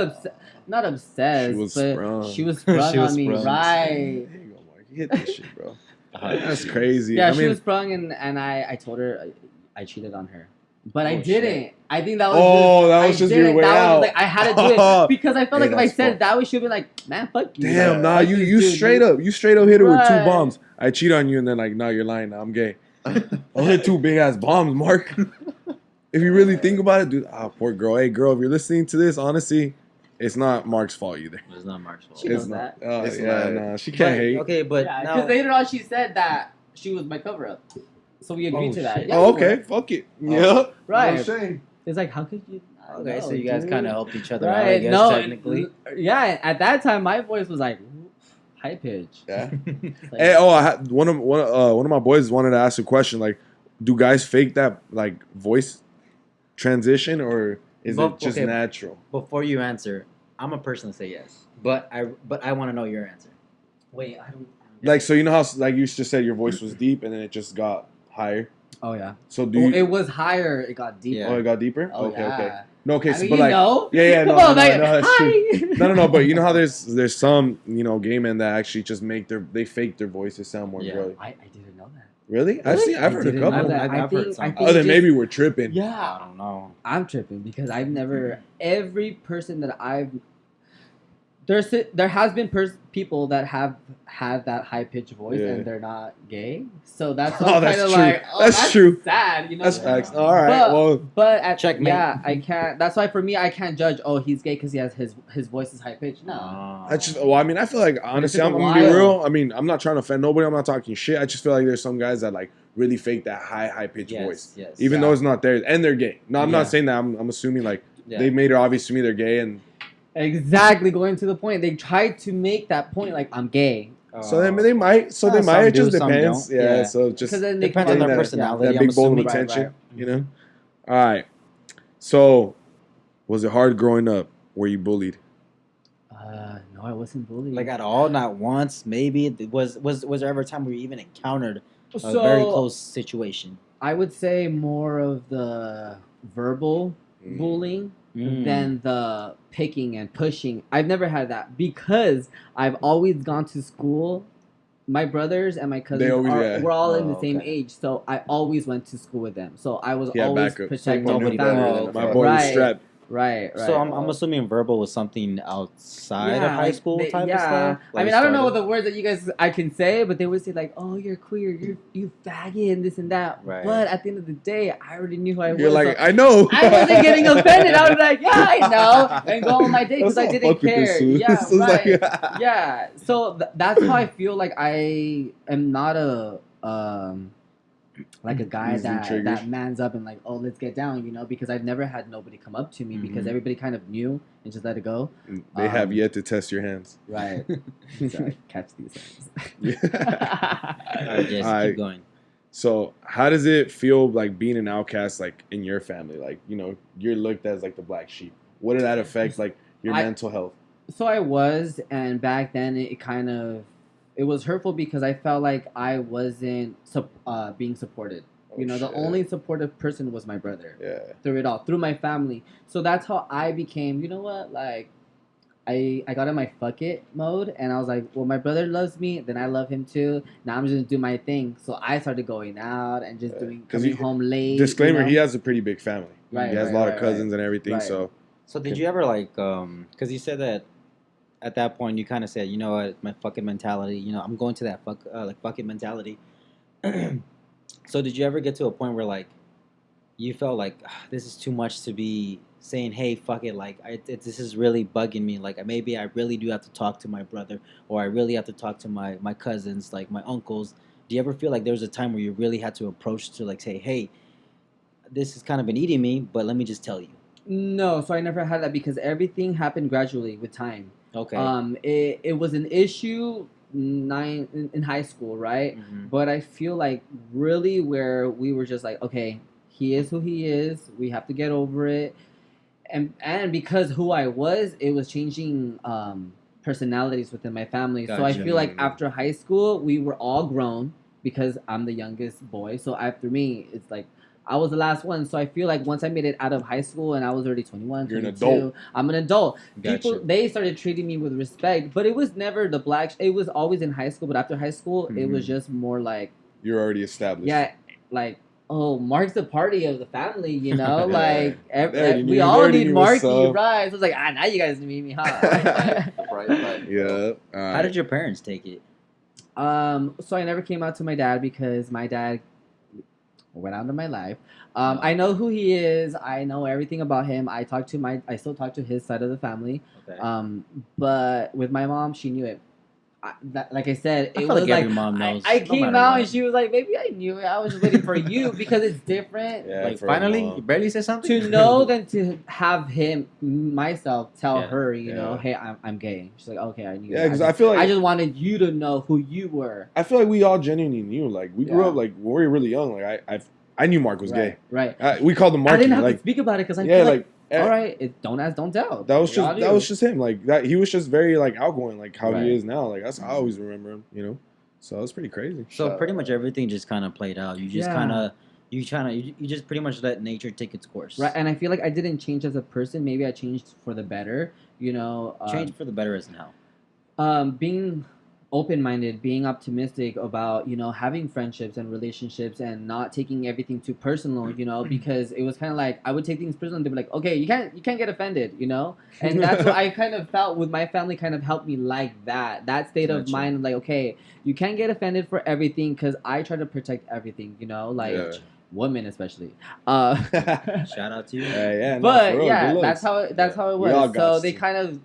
not obsessed, She was but sprung. she was sprung She was on me, sprung. right? There you go, Mark. You hit this shit, bro. That's crazy. Yeah, I she mean, was sprung, and I told her I cheated on her. But I Oh, didn't. shit. I think that was that was I just your didn't. way That out. was like I had to do it because I felt Hey, like if I that's said it fucked. that way, she'd be like, "Man, fuck you." damn, nah, Fuck you this you dude, straight dude. up hit her with two Right. bombs. I cheat on you, and then like, no, you're lying. Nah, I'm gay. I hit two big ass bombs, Mark. If you really think about it, dude, poor girl. Hey, girl, if you're listening to this, honestly, it's not Mark's fault either. It's not Mark's fault. She It's knows not. that. Oh, It's yeah, not. nah, she can't But- hate. Okay, but Yeah, now because later on she said that she was my cover up, so we agreed Oh, to that. shit. Yeah, Oh, we okay, were. fuck it. Yeah, Right. No shame. It's like, how could you? I don't okay, know, so you guys dude. kind of helped each other out, I Right? guess No, technically. yeah. At that time, my voice was like high pitch. Yeah. Like, Hey, I had one of my boys wanted to ask a question. Like, do guys fake that like voice transition, or is But- it just okay. natural? Before you answer, I'm a person to say yes, but I want to know your answer. wait, I don't. Like, so you know how like you just said your voice was deep and then it just got higher. Oh yeah. So do you? It was higher. It got deeper. Oh, it got deeper. Oh, okay, yeah. okay. No, okay, I mean, but like, yeah, Come no, on, no, like, no, that's hi. true. No, but you know how there's some gay men that actually just they fake their voices sound more girly. I didn't know that. Really? Really? I've heard a didn't know couple. that. I've heard some. I think Oh, then just- maybe we're tripping. Yeah, I don't know. I'm tripping because I've never. Every person that I've there has been people that have had that high pitched voice and they're not gay. So that's kind of like, that's true. Sad, That's facts. All right, but at checkmate. Yeah, I can't. That's why for me, I can't judge. Oh, he's gay because he has his voice is high pitched. No, that's just. Well, I mean, I feel like honestly, I'm gonna be real. I mean, I'm not trying to offend nobody. I'm not talking shit. I just feel like there's some guys that like really fake that high pitched voice, even though it's not theirs, and they're gay. No, I'm not saying that. I'm assuming like they made it obvious to me they're gay and. Exactly, going to the point. They tried to make that point like I'm gay. So they might. So they might. It just depends. Yeah. So just then depends on their personality. That big bowl of attention. You know. All right. So, was it hard growing up? Were you bullied? No, I wasn't bullied. Like at all? Not once? Maybe. Was there ever a time where you even encountered a very close situation? I would say more of the verbal bullying. Than the picking and pushing. I've never had that because I've always gone to school. My brothers and my cousins were all in the same age, so I always went to school with them. So I was always protecting nobody better. My boy was strapped. Right. So I'm assuming verbal was something outside of high school type of stuff. Like I mean, I don't know what the words that you guys I can say, but they would say like, "Oh, you're queer, you faggot, and this and that." Right. But at the end of the day, I already knew who I was. You're like, so I know. I wasn't getting offended. I was like, "Yeah, I know," and go on my day because I didn't care. Yeah, right. Yeah. So that's how I feel. Like I am not a like a guy that mans up and like, oh, let's get down, because I've never had nobody come up to me because everybody kind of knew and just let it go. They have yet to test your hands. Right. Sorry, catch these hands. All right, Jess, keep going. So how does it feel like being an outcast, like in your family? Like, you're looked as like the black sheep. What did that affect like your mental health? So I was, and back then it was hurtful because I felt like I wasn't being supported. The only supportive person was my brother. Yeah. Through it all, through my family. So that's how I became, like, I got in my fuck it mode, and I was like, well, my brother loves me, then I love him too. Now I'm just gonna do my thing. So I started going out and just coming home late. Disclaimer: he has a pretty big family. Right. He has a lot of cousins and everything. Right. So did you ever like, because you said that. At that point, you kind of said, my fucking mentality. I'm going to that fucking mentality. So did you ever get to a point where, like, you felt like this is too much to be saying, hey, fuck it, like, this is really bugging me. Like, maybe I really do have to talk to my brother, or I really have to talk to my cousins, like my uncles. Do you ever feel like there was a time where you really had to approach to, like, say, hey, this has kind of been eating me, but let me just tell you? No, so I never had that because everything happened gradually with time. Okay. It was an issue in high school, right? Mm-hmm. But I feel like really where we were just like, okay, he is who he is. We have to get over it. And because who I was, it was changing personalities within my family. Gotcha. So I feel like after high school, we were all grown because I'm the youngest boy. So after me, it's like I was the last one. So I feel like once I made it out of high school and I was already 21, You're 22, an adult. I'm an adult. Gotcha. People, they started treating me with respect, but it was never the black. It was always in high school, but after high school, it was just more like you're already established. Yeah, like Mark's the party of the family, Yeah. Like we all need Marky, right? So it's like now you guys need me, huh? right. Yeah. How did your parents take it? So I never came out to my dad because my dad went out of my life. I know who he is. I know everything about him. I still talk to his side of the family. Okay. But with my mom, she knew it. Like I said, it was like every mom knows. I came out and she was like, "Maybe I knew it. I was just waiting for you because it's different." Yeah, like finally, you barely said something. To know than to have myself tell her, hey, I'm gay. She's like, "Okay, I knew." Yeah, because I feel like I just wanted you to know who you were. I feel like we all genuinely knew. Like we grew up like when we were really young. Like I knew Mark was gay. Right. We called him Mark. I didn't have to speak about it because I feel like all right, don't ask, don't tell. That was just him. Like that, he was just very like outgoing, like how he is now. Like that's how I always remember him. So it's pretty crazy. So pretty much everything just kind of played out. You just kind of you just pretty much let nature take its course. Right, and I feel like I didn't change as a person. Maybe I changed for the better. You know, change for the better isn't how. Being open-minded, being optimistic about, you know, having friendships and relationships and not taking everything too personal, you know, because it was kind of like I would take things personal and they'd be like, okay, you can't get offended, you know, and that's what I kind of felt with my family. Kind of helped me like that state of mind of like, okay, you can't get offended for everything because I try to protect everything, you know, like women especially. Shout out to you. But yeah, that's how it was. So they kind of.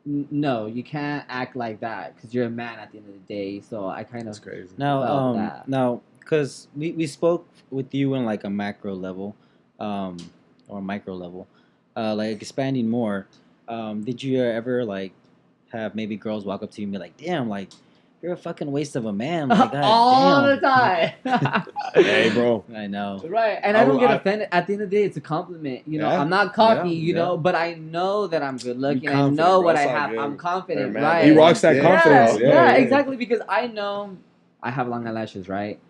No, you can't act like that because you're a man at the end of the day. So I kind of That's crazy. Now, because we spoke with you on like a macro level, or micro level, like expanding more. Did you ever like have maybe girls walk up to you and be like, "Damn, like you're a fucking waste of a man." Like, all the time. Hey, bro. I know. Right, and I don't get offended. At the end of the day, it's a compliment. You know, I'm not cocky, you know, but I know that I'm good looking. I know what I have. I'm confident, right? He rocks that confidence. Yeah, exactly. Because I know I have long eyelashes, right?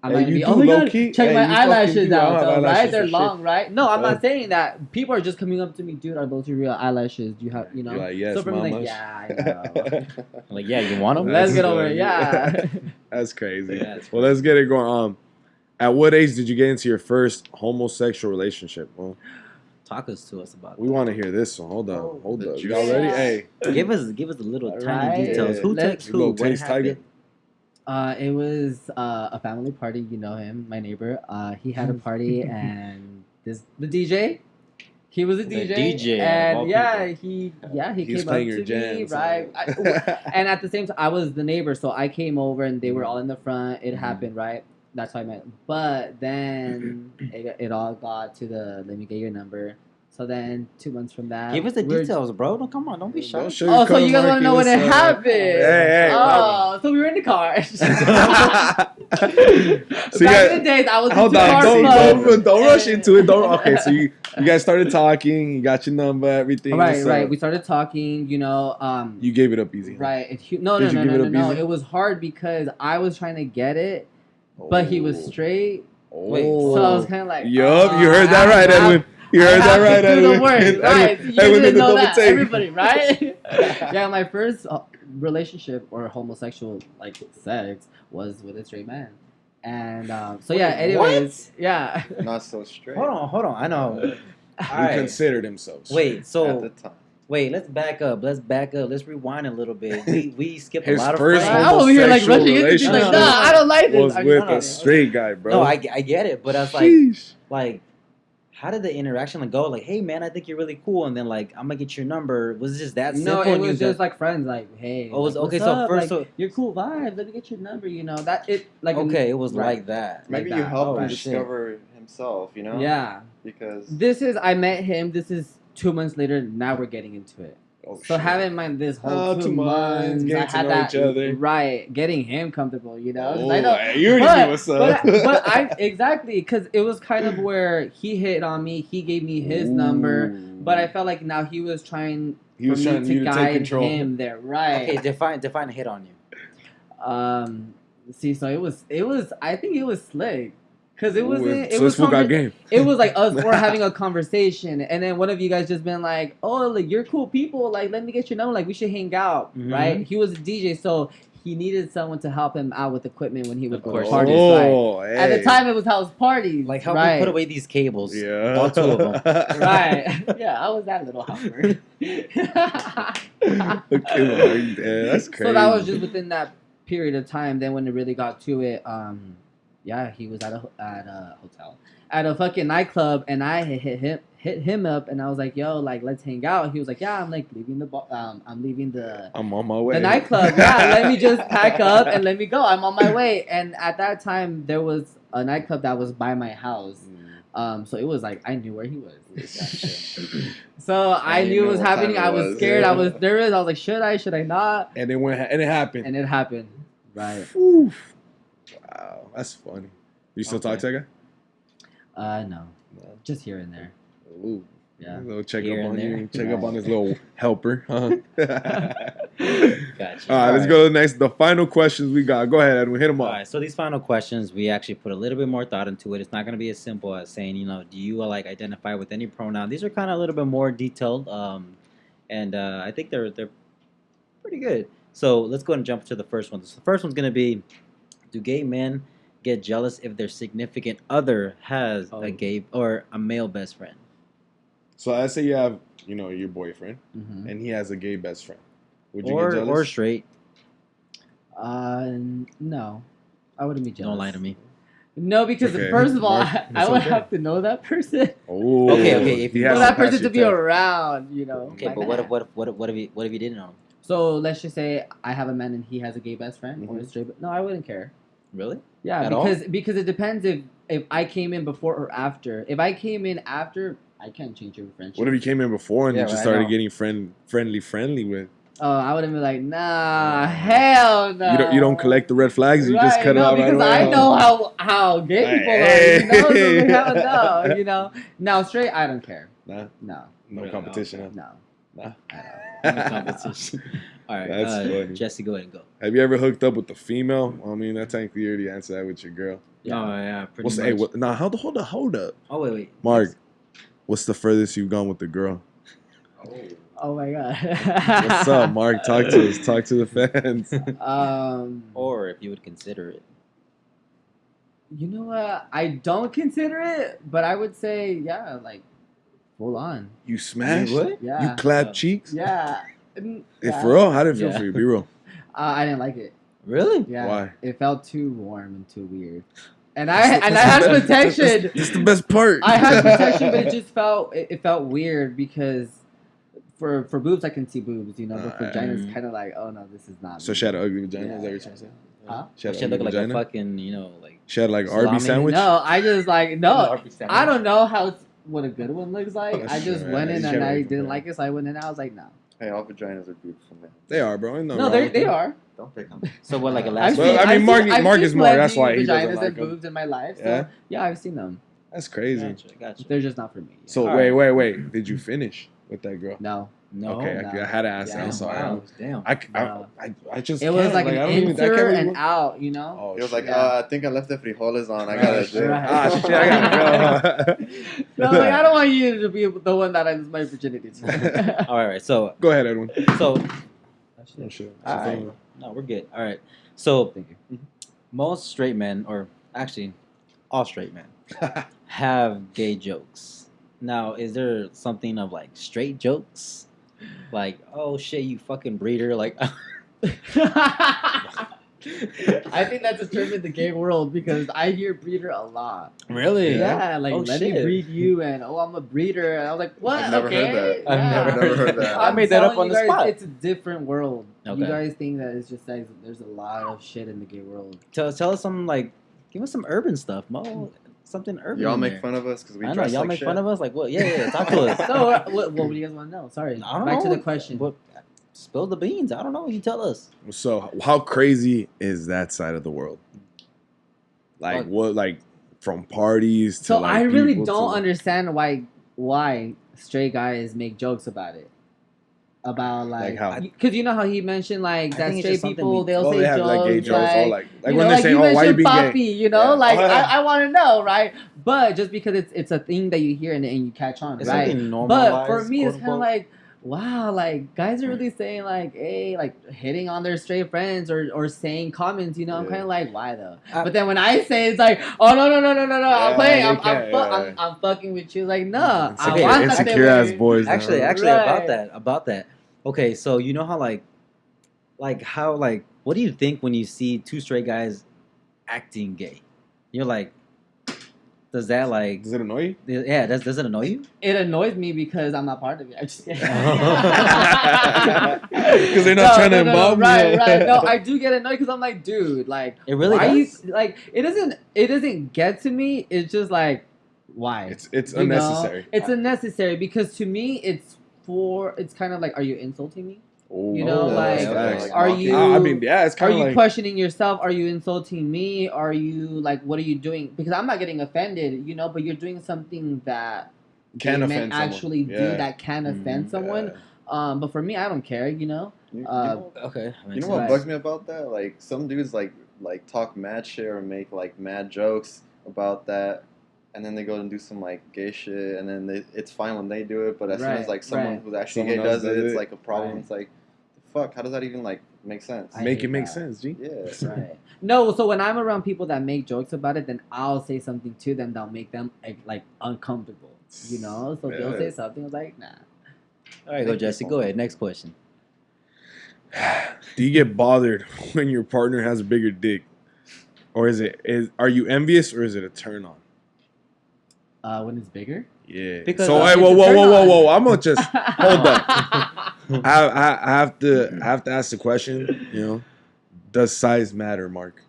I'm not gonna be, check my eyelashes out, though, right? They're long, right? No, I'm not saying that. People are just coming up to me, dude, are those your real eyelashes? Do you have, you know? You're like, yes, so for me, like, yeah, I know. Like, yeah, you want them? Let's get over it, yeah. That's crazy. Well, let's get it going. At what age did you get into your first homosexual relationship? Well, talk to us about. We want to hear this one. Hold up. Y'all ready? Hey, give us a little tiny details. Who takes who? What happened? It was a family party. You know him, my neighbor. He had a party, and the DJ. He was a DJ, and he came up to me, right? And at the same time, I was the neighbor, so I came over, and they were all in the front. It happened, right? That's how I met him. But then it all got to the let me get your number. So then 2 months from that, give us the details, bro. No, come on, don't be shy. So you guys want to know when it happened? Hey, so we were in the car. So back in the days, I was hold on, don't rush into it. Okay, so you guys started talking. You got your number, everything. Right. We started talking. You know, you gave it up easy. Right. No. It was hard because I was trying to get it, but he was straight. Wait, so I was kind of like, yup, you heard that right, Edwin. You heard that right, Edwin. Right. You didn't know that. Everybody, right? Yeah, my first relationship or homosexual like sex was with a straight man. And anyways, yeah. Not so straight. Hold on. I know. He considered himself straight. Wait, so at the time. Wait, let's back up. Let's rewind a little bit. We skipped a lot of first I'm over here like rushing into like, nah, I don't like this. Was with a straight guy, bro. No, I get it, but I was like, how did the interaction go? Like, hey man, I think you're really cool, and then like, I'm gonna get your number. Was it just that simple? No, it was just like friends. Like, hey, oh, was okay. So first, like, you're cool vibe. Let me get your number. You know that it like okay, it was like that. Maybe like you helped him discover himself. You know? Yeah. Because I met him. This is 2 months later. Now we're getting into it. So have in mind this whole 2 months, getting to know each other. Right, getting him comfortable, you know. I know. You already knew what's up. But I exactly because it was kind of where he hit on me. He gave me his number, but I felt like now he was trying. He was trying to guide control. Him there, right? Okay, define a hit on you. See, so it was. I think it was slick. Because it wasn't. It was like us we're having a conversation, and then one of you guys just been like, "Oh, like you're cool people. Like, let me get your number. Like, we should hang out, right?" He was a DJ, so he needed someone to help him out with equipment when he would go to parties. Hey. At the time, it was house parties. Like, help me put away these cables. Yeah, all 2 of them. Right. Yeah, I was that little helper. That's crazy. So that was just within that period of time. Then when it really got to it, yeah, he was at a hotel, at a fucking nightclub, and I hit him up, and I was like, "Yo, like, let's hang out." He was like, "Yeah, I'm like leaving I'm on my way. The nightclub. Yeah, let me just pack up and let me go. I'm on my way." And at that time, there was a nightclub that was by my house. So it was like I knew where he was. So I knew it was happening. I was scared. I was nervous. I was like, should I not? And it happened. And it happened. Right. Oof. Wow, that's funny. You still talk to that guy? No. Just here and there. Ooh. Yeah. A little check up on you. Check up on his little helper. Huh? Gotcha. All right, let's go to the final questions we got. Go ahead, Edwin. Hit them up. All right, so these final questions, we actually put a little bit more thought into it. It's not going to be as simple as saying, do you like identify with any pronoun? These are kind of a little bit more detailed, and I think they're pretty good. So let's go ahead and jump to the first one. So the first one's going to be, do gay men get jealous if their significant other has a gay or a male best friend? So I say you have, your boyfriend, and he has a gay best friend. Would you get jealous? Or straight? No, I wouldn't be jealous. Don't lie to me. No, because first of all, I would have to know that person. Oh, okay. If you know that person to be around, Okay, but what if you didn't know him? So let's just say I have a man and he has a gay best friend or a straight. No, I wouldn't care. Really? Yeah, because it depends if I came in before or after. If I came in after, I can't change your friendship. What if you came in before and you just started getting friendly with? Oh, I would have been like, nah, hell no. You don't collect the red flags. You just cut it out because right away. I know how gay people are. So hell no. Now straight, I don't care. Nah. No. No competition. No. Nah. No competition. All right, that's funny. Jesse, go ahead and go. Have you ever hooked up with the female? I mean, that technically you already answered that with your girl. Yeah. Oh yeah, pretty much. Hold up. Oh wait. Mark, what's the furthest you've gone with the girl? Oh my god. What's up, Mark? Talk to us. Talk to the fans. Or if you would consider it. You know what? I don't consider it, but I would say, yeah, like full on. You smashed? You would? Yeah. You clapped cheeks? Yeah. For real? How did it feel for you? Be real. I didn't like it. Really? Yeah. Why? It felt too warm and too weird. And I had protection. That's the best part. I had protection, but it just felt weird because for boobs I can see boobs, but for vaginas kind of like, oh no, this is not. So she had an ugly vagina. Is that what you're trying to say? Huh? She looked like a fucking, like. She had like Arby's sandwich. No, I just like no. I don't know what a good one looks like. Oh, I just went in and I didn't like it, so I went in. I was like, no. Hey, all vaginas are beautiful, man. They are, bro. No, they are. Don't pick on them. So what, like a last? Mark is more. That's why he doesn't vaginas like and them. boobs in my life. So, yeah, I've seen them. That's crazy. Gotcha. They're just not for me. So wait. Did you finish with that girl? No. Okay, I had to ask. I'm sorry. Wow, damn. I just. It was like an insert and out, Oh, it was like, I think I left the frijoles on. I gotta do it. Shit, I gotta go. No, like, I don't want you to be the one that ends my virginity. All right, so go ahead, Edwin. So, oh, shit. All right. No, we're good. All right. So, thank you. Most straight men, or actually, all straight men, have gay jokes. Now, is there something of like straight jokes? Like, oh shit, you fucking breeder. Like, I think that's a term in the gay world because I hear breeder a lot. Really? Yeah, like let me breed you, and I'm a breeder. And I was like, what? I've never heard that. I've never heard that. I made that up on the spot. It's a different world. Okay. You guys think that it's just like there's a lot of shit in the gay world. Tell us some give us some urban stuff, Mo. Something urban. Y'all make fun of us because we dress like y'all make shit. fun of us. Like what? Yeah. Talk to us. So what do you guys want to know? Sorry. Back to the question. Spill the beans. I don't know. You tell us. So how crazy is that side of the world? Like what? Like from parties to. So like I really people don't to... understand why straight guys make jokes about it. About like how? Because you know how he mentioned like that straight people they'll say they have, jokes like gay jokes like when they're saying why you being gay, I want to know, right? But just because it's a thing that you hear and you catch on, it's right? But for me it's kind of like wow, like guys are really saying like hey, like hitting on their straight friends or saying comments, I'm kind of like why though? But then when I say it's like oh no I'm playing I'm fucking with you like no I want insecure ass boys actually about that. Okay, so you know how how what do you think when you see two straight guys acting gay? You're like, does it annoy you? Yeah, does it annoy you? It annoys me because I'm not part of it. I'm just kidding. Because they're not trying to involve me. Right. No, I do get annoyed because I'm like, dude, like it really does. It doesn't get to me. It's just like why? It's unnecessary. It's unnecessary because to me it's kind of like, are you insulting me? Ooh, are you? I mean, yeah, it's kind of like. Are you questioning yourself? Are you insulting me? Are you what are you doing? Because I'm not getting offended, but you're doing something that can offend actually do that can offend someone. But for me, I don't care, Okay. You know what bugs me about that? Like some dudes like talk mad shit or make like mad jokes about that, and then they go and do some like gay shit, and then it's fine when they do it, but as soon as like someone who's actually gay does it, it's like a problem. It's like, fuck, how does that even like make sense? Make it make sense, G. Yeah. Right. No, so when I'm around people that make jokes about it, then I'll say something to them that'll make them like uncomfortable. You know, so they'll say something like, nah. All right, go Jesse. Go ahead. Next question. Do you get bothered when your partner has a bigger dick, or are you envious, or is it a turn on? When it's bigger. Yeah. Because so whoa! I'm gonna just hold up. I have to ask the question. You know, does size matter, Mark?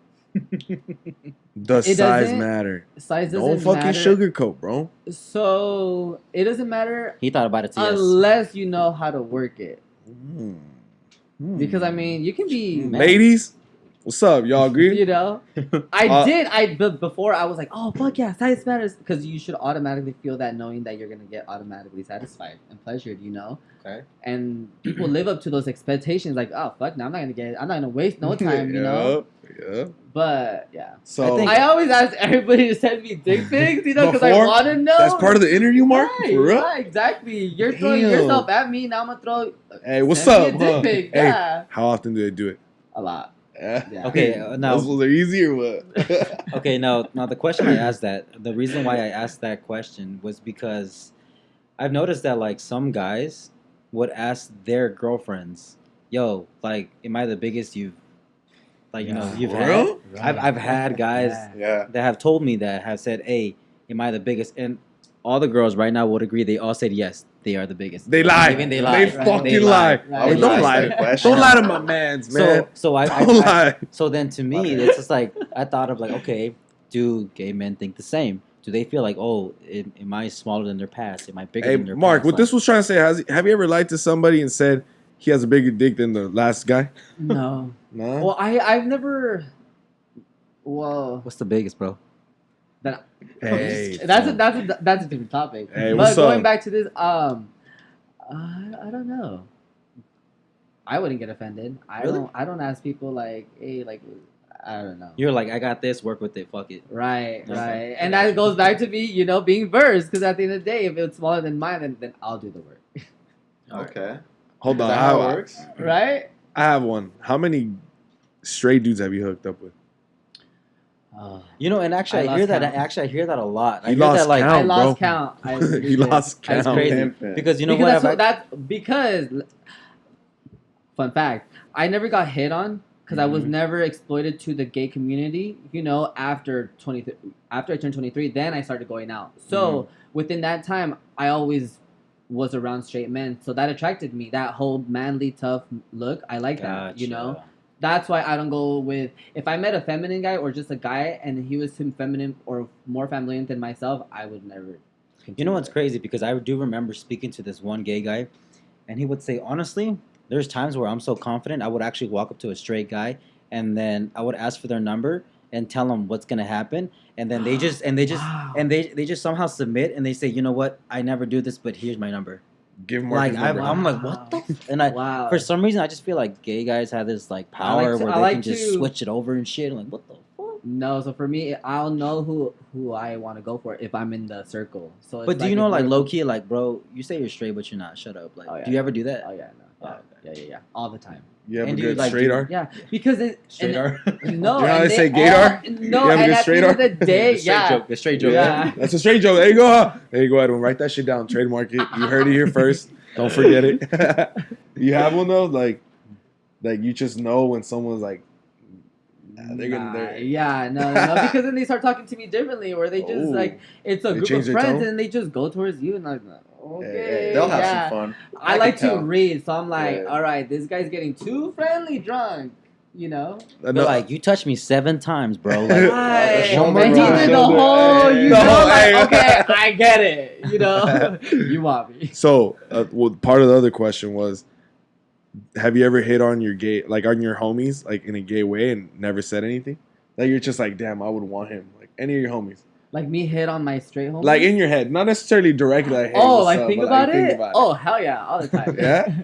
Does size matter? Size doesn't Don't fucking sugarcoat, bro. So it doesn't matter. He thought about it too. Unless you know how to work it. Because I mean, you can be ladies. What's up? Y'all agree? You know, before I was like, oh fuck yeah, size matters, because you should automatically feel that knowing that you're gonna get automatically satisfied and pleasured. You know. Okay. And people live up to those expectations, like, oh fuck, now I'm not gonna waste no time, you know. Yeah. But yeah. So I always ask everybody to send me dick pics, you know, because I want to know. That's part of the interview, Mark. Right, for real? right, exactly. You're throwing yourself at me. Now I'm gonna throw. Hey, what's up? Dick pic. Hey, yeah. how often do they do it? A lot. Yeah. Okay, now those are easy or what? Okay, now the question I asked the reason why I asked that question was because I've noticed that like some guys would ask their girlfriends, "Yo, like, am I the biggest you've you've had?" Right. I've had guys that have told me that, have said, "Hey, am I the biggest?" And all the girls right now would agree. They all said yes. They are the biggest. They lie. Even they lie. They fucking lie. Right. Don't lie. Don't lie to my mans, man. So Don't lie. So then to me, it's just like I thought of like, okay, do gay men think the same? Do they feel like, oh, am I smaller than their past? Am I bigger than their Mark, past? what this was trying to say, have you ever lied to somebody and said he has a bigger dick than the last guy? No. No. Well, I've never. Whoa. What's the biggest, bro? Hey, that's a different topic. Hey, but going up? back to this, I don't know. I wouldn't get offended. I don't ask people like, hey, like, I don't know. You're like, I got this, work with it, fuck it. Right. And that goes back to me, you know, being versed, because at the end of the day, if it's smaller than mine, then I'll do the work. Okay. Hold on. Is that how it works? Right? I have one. How many straight dudes have you hooked up with? You know, and actually, I hear that. I hear that a lot. I hear lost that like count, I lost bro. count. He lost count. That's crazy because you know because fun fact, I never got hit on because I was never exploited to the gay community. You know, after I turned 23, then I started going out. So within that time, I always was around straight men, so that attracted me. That whole manly, tough look, I like that. You know. That's why I don't go with, if I met a feminine guy or just a guy and he was too feminine or more feminine than myself, I would never. You know what's crazy? Because I do remember speaking to this one gay guy, and he would say, honestly, there's times where I'm so confident, I would actually walk up to a straight guy, and then I would ask for their number and tell them what's gonna happen, and then they just somehow submit, and they say, you know what, I never do this, but here's my number. Give Mark his number. I'm like, what the? And for some reason, I just feel like gay guys have this like power where they can just switch it over and shit. I'm like, what the fuck? No, so for me, I'll know who I want to go for if I'm in the circle. So, but do you know, like low key, like bro, you say you're straight, but you're not. Shut up. Like, do you ever do that? Oh yeah, no, yeah, all the time. You have a good straight-ar? Yeah, because straight-ar? No. You know how they say gaydar? No, and at the end of the day, the straight joke. Yeah. That's a straight joke. There you go. There you go, Edwin. Write that shit down. Trademark it. You heard it here first. Don't forget it. You have one though, like you just know when someone's like, they're gonna. Yeah, no, because then they start talking to me differently, or they just like it's a group of friends and they just go towards you and like, okay, they'll have some fun. I like to read, so I'm like, all right, this guy's getting too friendly drunk. You know, but like you touched me 7 times, bro. Like, and he did the whole. You know, like, okay, I get it. You know, you want me. So, part of the other question was, have you ever hit on your gay, like on your homies, like in a gay way, and never said anything? Like you're just like, damn, I would want him. Like any of your homies. Like me hit on my straight homie? Like in your head, not necessarily directly. Like, hey, oh, what's like up, think but, about like, it? think about it. Oh, hell yeah, all the time. Yeah?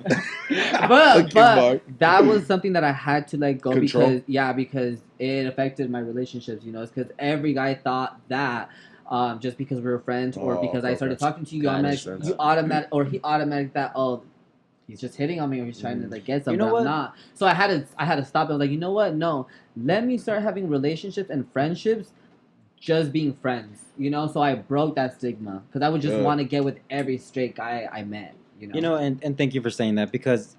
but Okay, Mark. that was something that I had to let go Control. because it affected my relationships. You know, it's because every guy thought that. Just because we were friends, or because I started talking to you, he automatic that he's just hitting on me, or he's trying to like get something. You know what? I'm not. So I had to stop. I was like, you know what? No, let me start having relationships and friendships, just being friends. You know, so I broke that stigma because I would just want to get with every straight guy I met. You know, and thank you for saying that, because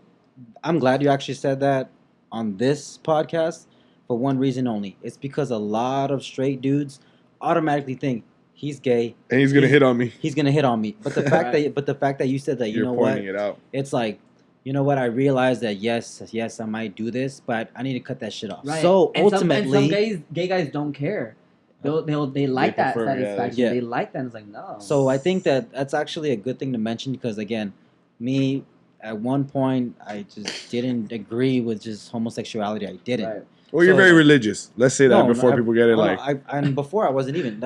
I'm glad you actually said that on this podcast for one reason only. It's because a lot of straight dudes automatically think he's gay and he's gonna hit on me. He's gonna hit on me. But the fact that you said that, you're know what, it out. It's like, you know what, I realized that yes, I might do this, but I need to cut that shit off. Right. So and ultimately, some gay guys don't care. They like that satisfaction. Yeah. They like that. It's like, no. So I think that's actually a good thing to mention, because again, me at one point I just didn't agree with just homosexuality. I didn't. Right. Well, you're very religious. Let's say that before people get it. And before I wasn't even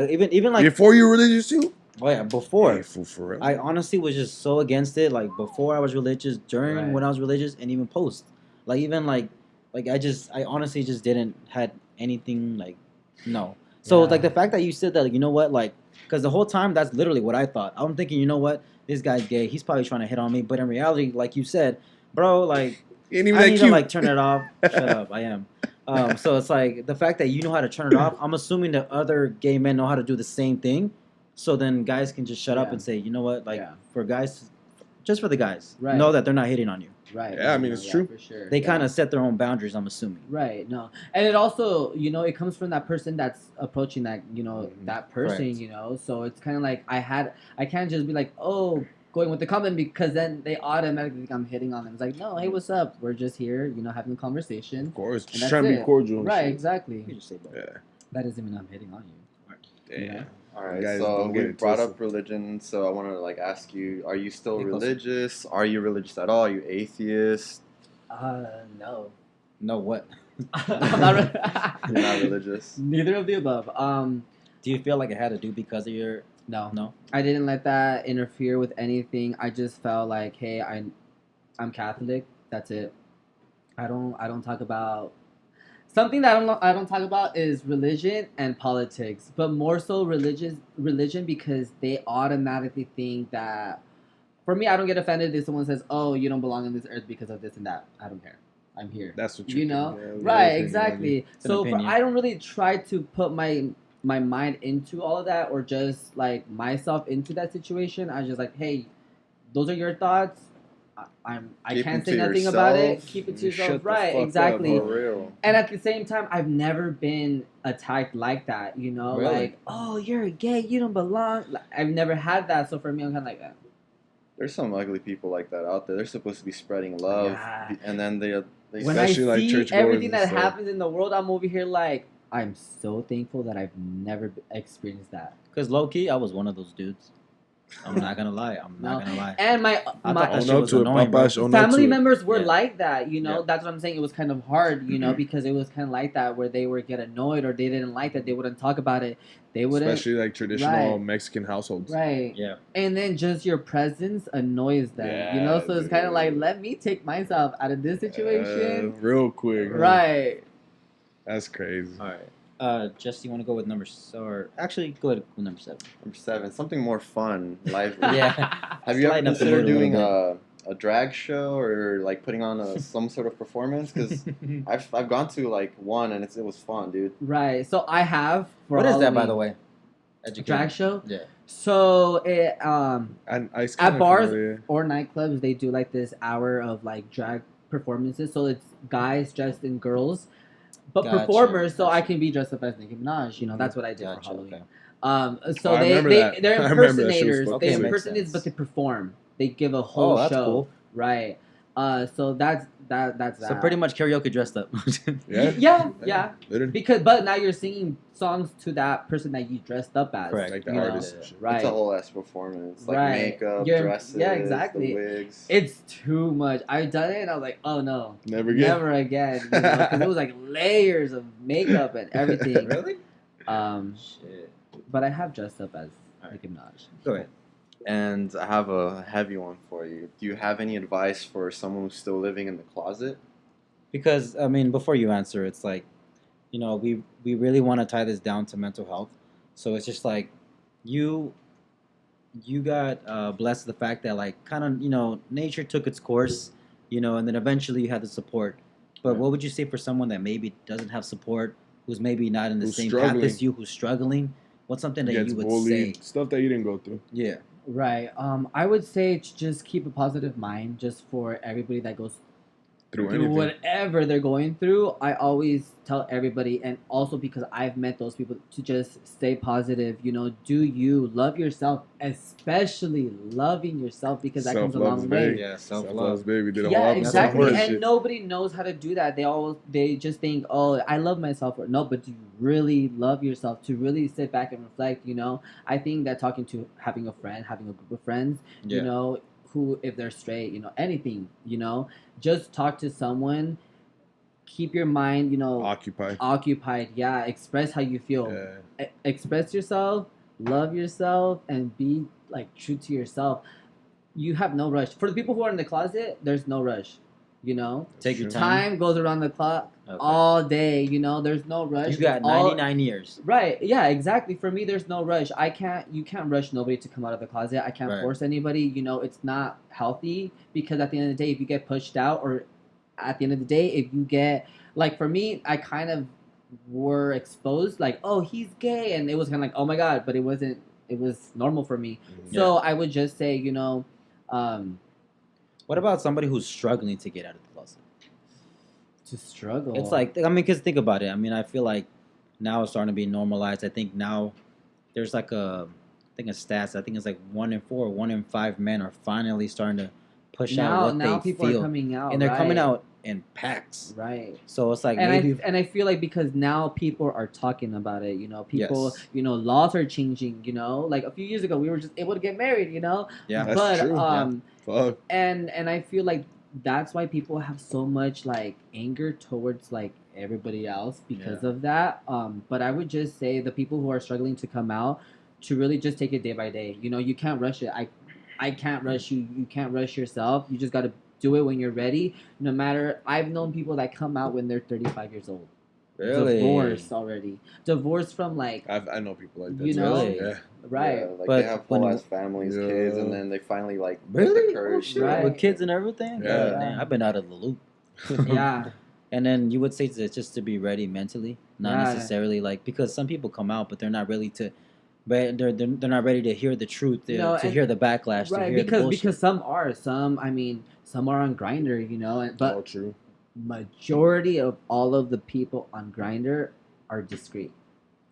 like before you were religious too. Oh yeah, before. Hey, for real. I honestly was just so against it. Like before I was religious, during when I was religious, and even post. Like even like I honestly just didn't had anything like no. So like the fact that you said that, like, you know what, like, because the whole time that's literally what I thought. I'm thinking, you know what, this guy's gay. He's probably trying to hit on me. But in reality, like you said, bro, like I need to like turn it off. Shut up, I am. So it's like the fact that you know how to turn it off. I'm assuming that other gay men know how to do the same thing. So then guys can just shut up and say, you know what, like for guys, just for the guys, know that they're not hitting on you. Right. Yeah, I mean, it's true. For sure. They kind of set their own boundaries, I'm assuming. Right. No. And it also, you know, it comes from that person that's approaching that, you know, that person, Correct. you know. So it's kind of like I can't just be like, oh, going with the comment, because then they automatically think I'm hitting on them. It's like, no, hey, what's up? We're just here, you know, having a conversation. Of course. Just trying to be cordial. Right, exactly. You just say that. That doesn't mean I'm hitting on you. Damn. You know? All right, Guys, so don't get we it brought twisted. up religion, so I want to like ask you: are you still religious? Are you religious at all? Are you atheist? No. No what? I'm not You're not religious. Neither of the above. Do you feel like it had to do because of your? No. I didn't let that interfere with anything. I just felt like, hey, I'm Catholic. That's it. I don't talk about something that I don't talk about is religion and politics, but more so religion, because they automatically think that. For me, I don't get offended if someone says, "Oh, you don't belong on this earth because of this and that." I don't care. I'm here. That's what you know. Yeah, right? Exactly. So opinion. I don't really try to put my mind into all of that, or just like myself into that situation. I just like, hey, those are your thoughts. I can't say nothing about it. Keep it to yourself. Right? Exactly. For real. And at the same time, I've never been attacked like that. You know, Really? like, oh, you're gay. You don't belong. Like, I've never had that. So for me, I'm kind of like that. There's some ugly people like that out there. They're supposed to be spreading love, Yeah. and then they When I Especially, like, see churchgoers everything and that stuff. happens in the world, I'm over here like, I'm so thankful that I've never experienced that. Because low key, I was one of those dudes. I'm not gonna lie. And my I thought that shit Own up was to it, annoying, bro. Papa. Own up family to it. members were Yeah. like that, you know. Yeah. That's what I'm saying. It was kind of hard, you know, because it was kind of like that, where they would get annoyed or they didn't like that. They wouldn't talk about it. They wouldn't. Especially like traditional Right. Mexican households. Right. Yeah. And then just your presence annoys them, you know. So it's kind of like, let me take myself out of this situation. Real quick. huh? Right. That's crazy. All right. Jesse, you want to go with or actually go ahead with number 7. Number 7, something more fun, lively. Yeah. Have you ever Lighten up the considered mood a doing little a drag show or like putting on some sort of performance? Because I've gone to like one and it was fun, dude. Right. So I have. For What is that, by Halloween. the way? Drag show. Yeah. So it And at bars or nightclubs, they do like this hour of like drag performances. So it's guys dressed in girls, but Gotcha, performers. So gotcha. I can be dressed up as Nicki Minaj. You know, that's what I did for Halloween. Okay. So I remember that. they're I remember that. She was impersonators. fucking They sick. impersonate, Makes but sense. they perform. They give a whole Oh, that's show. cool. Right. So that's that. So pretty much karaoke dressed up. Yeah. Literally. But now you're singing songs to that person that you dressed up as. Correct. Like the you know? artist and shit. Right. It's a whole ass performance, like Right. makeup, Yeah, dresses, yeah, exactly. the wigs. It's too much. I've done it and I was like, oh no. Never again. Never again. You know, 'cause it was like layers of makeup and everything. Really? Um, Shit. But I have dressed up as Nicki Minaj. Go ahead. And I have a heavy one for you. Do you have any advice for someone who's still living in the closet? Because I mean, before you answer, it's like, we really want to tie this down to mental health. So it's just like, you you got blessed with the fact that like kind of nature took its course, and then eventually you had the support. But what would you say for someone that maybe doesn't have support, who's maybe not in the same path as you, who's struggling? What's something that you would say? Stuff that you didn't go through. Yeah. Right. I would say to just keep a positive mind, just for everybody that goes through whatever they're going through. I always tell everybody, and also because I've met those people, to just stay positive. Do you love yourself, especially loving yourself, because that comes a long way. Yeah, self-love, baby. Did a Yeah, whole exactly. And shit. nobody knows how to do that. They just think, oh, I love myself. Or no, but do you really love yourself? To really sit back and reflect. I think that having a friend, having a group of friends, who, if they're straight, anything, just talk to someone. Keep your mind, occupied. Yeah, express how you feel. Express yourself, love yourself, and be like true to yourself. You have no rush. For the people who are in the closet, there's no rush. Take your time goes around the clock all day. There's no rush. You got 99 years. Right. Yeah, exactly. For me, there's no rush. You can't rush nobody to come out of the closet. I can't force anybody. It's not healthy, because at the end of the day, if you get pushed out, or at the end of the day, if you get, like, for me, I kind of were exposed, like, oh, he's gay, and it was kind of like, oh my God, but it wasn't. It was normal for me. So I would just say, what about somebody who's struggling to get out of the closet? To struggle. It's like, because think about it. I feel like now it's starting to be normalized. I think now there's like a stats. I think it's like 1 in 4, 1 in 5 men are finally starting to push out what now they people feel. Are coming out, and they're coming out in packs. Right. So it's like, and I feel like because now people are talking about it. People. Laws are changing. Like a few years ago, we were just able to get married. Yeah, that's true. Fuck. And I feel like that's why people have so much like anger towards like everybody else because of that. But I would just say the people who are struggling to come out, to really just take it day by day. You can't rush it. I can't rush you. You can't rush yourself. You just got to do it when you're ready. No matter, I've known people that come out when they're 35 years old. Really? Divorced already. Divorced from like... I know people like that. Really? Yeah. Right. Yeah, like, they have whole ass families, kids, and then they finally like get the courage. Right. With kids and everything? Yeah. Damn, I've been out of the loop. Yeah. And then you would say just to be ready mentally, not necessarily like, because some people come out, but they're not really but they're not ready to hear the truth, to hear the backlash, right? To hear because some are on Grindr, but all true. Majority of all of the people on Grindr are discreet.